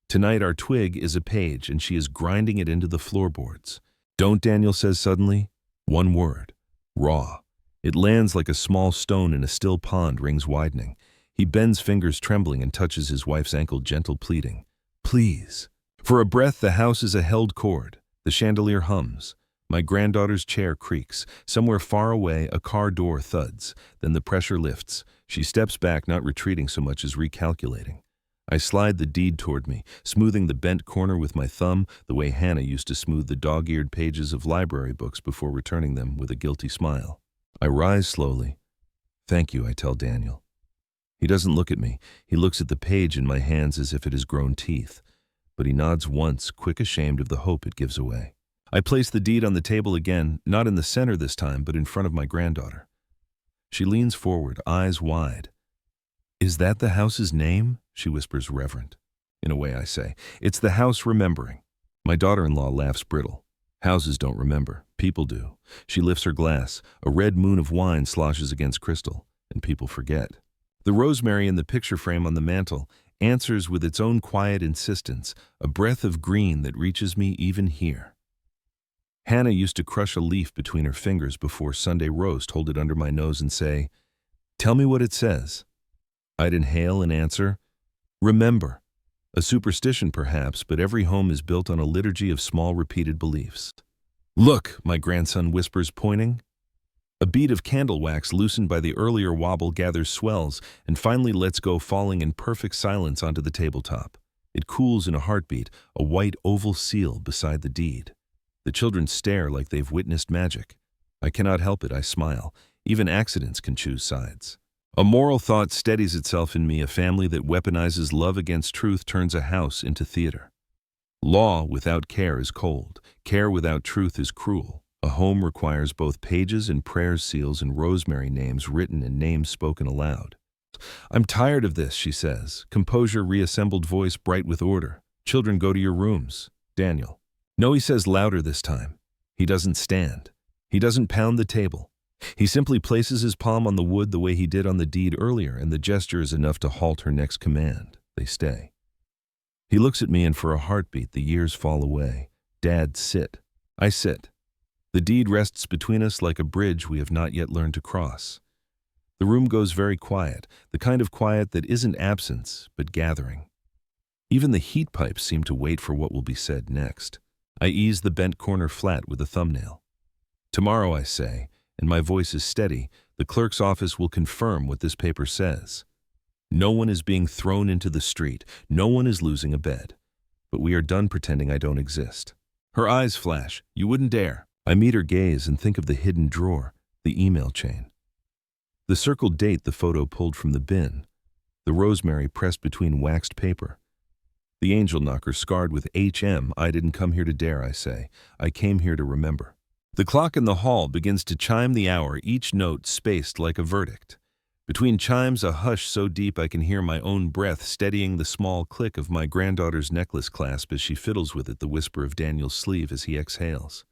Tonight our twig is a page, and she is grinding it into the floorboards. Don't, Daniel says suddenly. One word. Raw. It lands like a small stone in a still pond, rings widening. He bends fingers trembling and touches his wife's ankle, gentle pleading. Please. For a breath, the house is a held chord. The chandelier hums. My granddaughter's chair creaks. Somewhere far away, a car door thuds. Then the pressure lifts. She steps back, not retreating so much as recalculating. I slide the deed toward me, smoothing the bent corner with my thumb, the way Hannah used to smooth the dog-eared pages of library books before returning them with a guilty smile. I rise slowly. Thank you, I tell Daniel. He doesn't look at me. He looks at the page in my hands as if it has grown teeth. But he nods once, quick ashamed of the hope it gives away. I place the deed on the table again, not in the center this time, but in front of my granddaughter. She leans forward, eyes wide. Is that the house's name? She whispers, reverent. In a way, I say. It's the house remembering. My daughter-in-law laughs brittle. Houses don't remember. People do. She lifts her glass. A red moon of wine sloshes against crystal, and people forget. The rosemary in the picture frame on the mantel answers with its own quiet insistence, a breath of green that reaches me even here. Hannah used to crush a leaf between her fingers before Sunday roast, hold it under my nose and say, "Tell me what it says." I'd inhale and answer, "Remember." A superstition perhaps, but every home is built on a liturgy of small repeated beliefs. "Look," my grandson whispers, pointing. A bead of candle wax loosened by the earlier wobble gathers swells and finally lets go, falling in perfect silence onto the tabletop. It cools in a heartbeat, a white oval seal beside the deed. The children stare like they've witnessed magic. I cannot help it, I smile. Even accidents can choose sides. A moral thought steadies itself in me. A family that weaponizes love against truth turns a house into theater. Law without care is cold. Care without truth is cruel. A home requires both pages and prayer seals and rosemary names written and names spoken aloud. I'm tired of this, she says. Composure, reassembled voice bright with order. Children, go to your rooms. Daniel. No, he says louder this time. He doesn't stand. He doesn't pound the table. He simply places his palm on the wood the way he did on the deed earlier, and the gesture is enough to halt her next command. They stay. He looks at me, and for a heartbeat, the years fall away. Dad, sit. I sit. The deed rests between us like a bridge we have not yet learned to cross. The room goes very quiet, the kind of quiet that isn't absence, but gathering. Even the heat pipes seem to wait for what will be said next. I ease the bent corner flat with a thumbnail. Tomorrow, I say, and my voice is steady, the clerk's office will confirm what this paper says. No one is being thrown into the street. No one is losing a bed. But we are done pretending I don't exist. Her eyes flash. You wouldn't dare. I meet her gaze and think of the hidden drawer, the email chain. The circled date the photo pulled from the bin. The rosemary pressed between waxed paper. The angel knocker scarred with HM. I didn't come here to dare, I say. I came here to remember. The clock in the hall begins to chime the hour, each note spaced like a verdict. Between chimes, a hush so deep I can hear my own breath steadying the small click of my granddaughter's necklace clasp as she fiddles with it, the whisper of Daniel's sleeve as he exhales.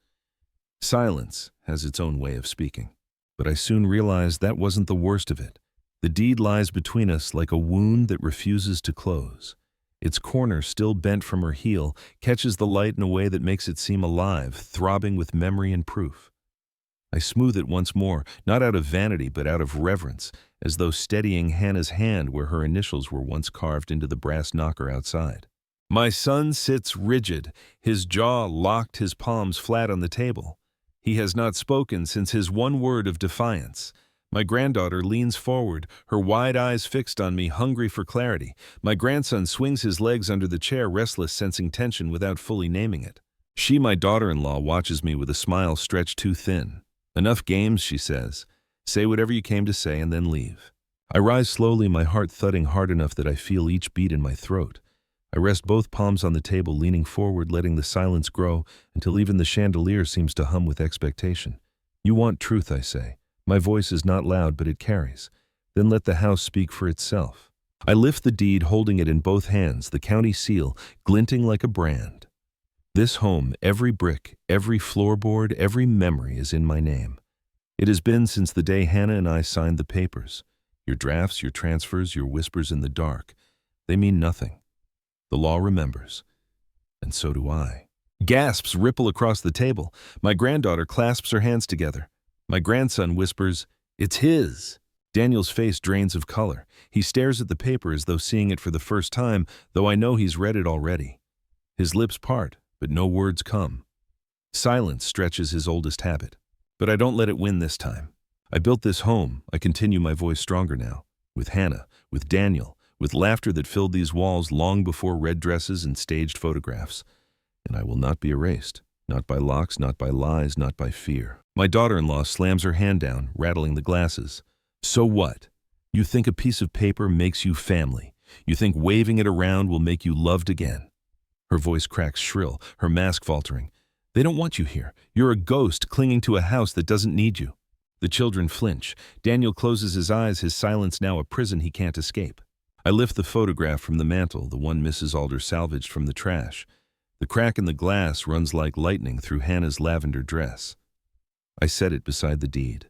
Silence has its own way of speaking. But I soon realized that wasn't the worst of it. The deed lies between us like a wound that refuses to close. Its corner, still bent from her heel, catches the light in a way that makes it seem alive, throbbing with memory and proof. I smooth it once more, not out of vanity but out of reverence, as though steadying Hannah's hand where her initials were once carved into the brass knocker outside. My son sits rigid, his jaw locked, his palms flat on the table. He has not spoken since his one word of defiance. My granddaughter leans forward, her wide eyes fixed on me, hungry for clarity. My grandson swings his legs under the chair, restless, sensing tension without fully naming it. She, my daughter-in-law, watches me with a smile stretched too thin. Enough games, she says. Say whatever you came to say and then leave. I rise slowly, my heart thudding hard enough that I feel each beat in my throat. I rest both palms on the table, leaning forward, letting the silence grow until even the chandelier seems to hum with expectation. You want truth, I say. My voice is not loud, but it carries. Then let the house speak for itself. I lift the deed, holding it in both hands, the county seal, glinting like a brand. This home, every brick, every floorboard, every memory is in my name. It has been since the day Hannah and I signed the papers. Your drafts, your transfers, your whispers in the dark. They mean nothing. The law remembers. And so do I. Gasps ripple across the table. My granddaughter clasps her hands together. My grandson whispers, "It's his." Daniel's face drains of color. He stares at the paper as though seeing it for the first time, though I know he's read it already. His lips part, but no words come. Silence stretches his oldest habit. But I don't let it win this time. I built this home, I continue, my voice stronger now, with Hannah, with Daniel, with laughter that filled these walls long before red dresses and staged photographs. And I will not be erased, not by locks, not by lies, not by fear. My daughter-in-law slams her hand down, rattling the glasses. So what? You think a piece of paper makes you family. You think waving it around will make you loved again. Her voice cracks shrill, her mask faltering. They don't want you here. You're a ghost clinging to a house that doesn't need you. The children flinch. Daniel closes his eyes, his silence now a prison he can't escape. I lift the photograph from the mantel, the one Mrs. Alder salvaged from the trash. The crack in the glass runs like lightning through Hannah's lavender dress. I set it beside the deed.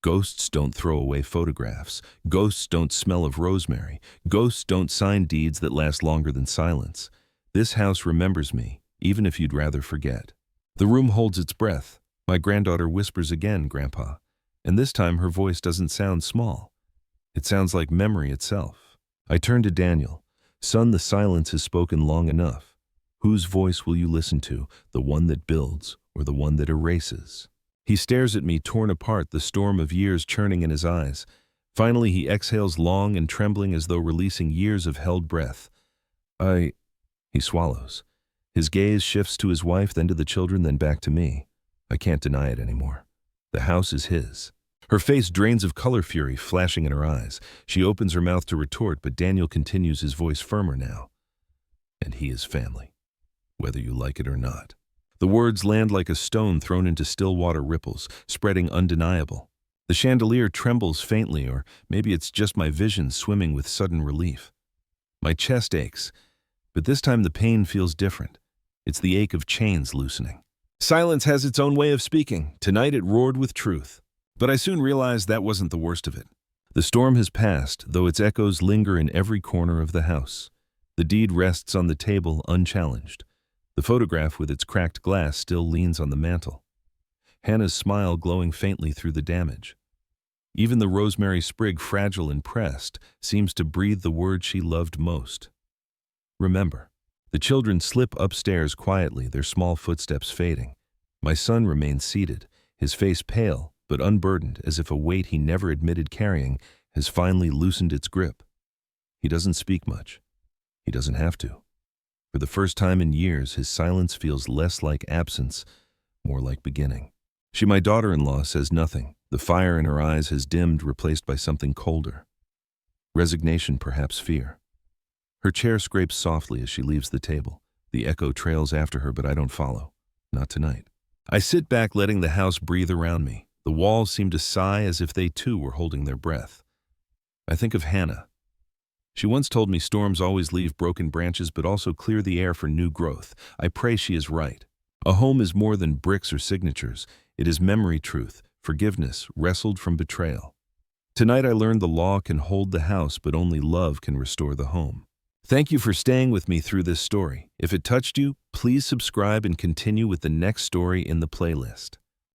Ghosts don't throw away photographs. Ghosts don't smell of rosemary. Ghosts don't sign deeds that last longer than silence. This house remembers me, even if you'd rather forget. The room holds its breath. My granddaughter whispers again, "Grandpa." And this time her voice doesn't sound small. It sounds like memory itself. I turn to Daniel. Son, the silence has spoken long enough. Whose voice will you listen to, the one that builds or the one that erases? He stares at me, torn apart, the storm of years churning in his eyes. Finally, he exhales long and trembling as though releasing years of held breath. He swallows. His gaze shifts to his wife, then to the children, then back to me. I can't deny it anymore. The house is his. Her face drains of color fury flashing in her eyes. She opens her mouth to retort, but Daniel continues, his voice firmer now. And he is family, whether you like it or not. The words land like a stone thrown into still water ripples, spreading undeniable. The chandelier trembles faintly, or maybe it's just my vision swimming with sudden relief. My chest aches, but this time the pain feels different. It's the ache of chains loosening. Silence has its own way of speaking. Tonight it roared with truth. But I soon realized that wasn't the worst of it. The storm has passed, though its echoes linger in every corner of the house. The deed rests on the table unchallenged. The photograph with its cracked glass still leans on the mantel. Hannah's smile glowing faintly through the damage. Even the rosemary sprig, fragile and pressed, seems to breathe the word she loved most. Remember. The children slip upstairs quietly, their small footsteps fading. My son remains seated, his face pale but unburdened, as if a weight he never admitted carrying has finally loosened its grip. He doesn't speak much. He doesn't have to. For the first time in years, his silence feels less like absence, more like beginning. She, my daughter-in-law, says nothing. The fire in her eyes has dimmed, replaced by something colder. Resignation, perhaps fear. Her chair scrapes softly as she leaves the table. The echo trails after her, but I don't follow. Not tonight. I sit back, letting the house breathe around me. The walls seem to sigh as if they too were holding their breath. I think of Hannah. She once told me storms always leave broken branches but also clear the air for new growth. I pray she is right. A home is more than bricks or signatures. It is memory, truth, forgiveness, wrestled from betrayal. Tonight I learned the law can hold the house, but only love can restore the home. Thank you for staying with me through this story. If it touched you, please subscribe and continue with the next story in the playlist.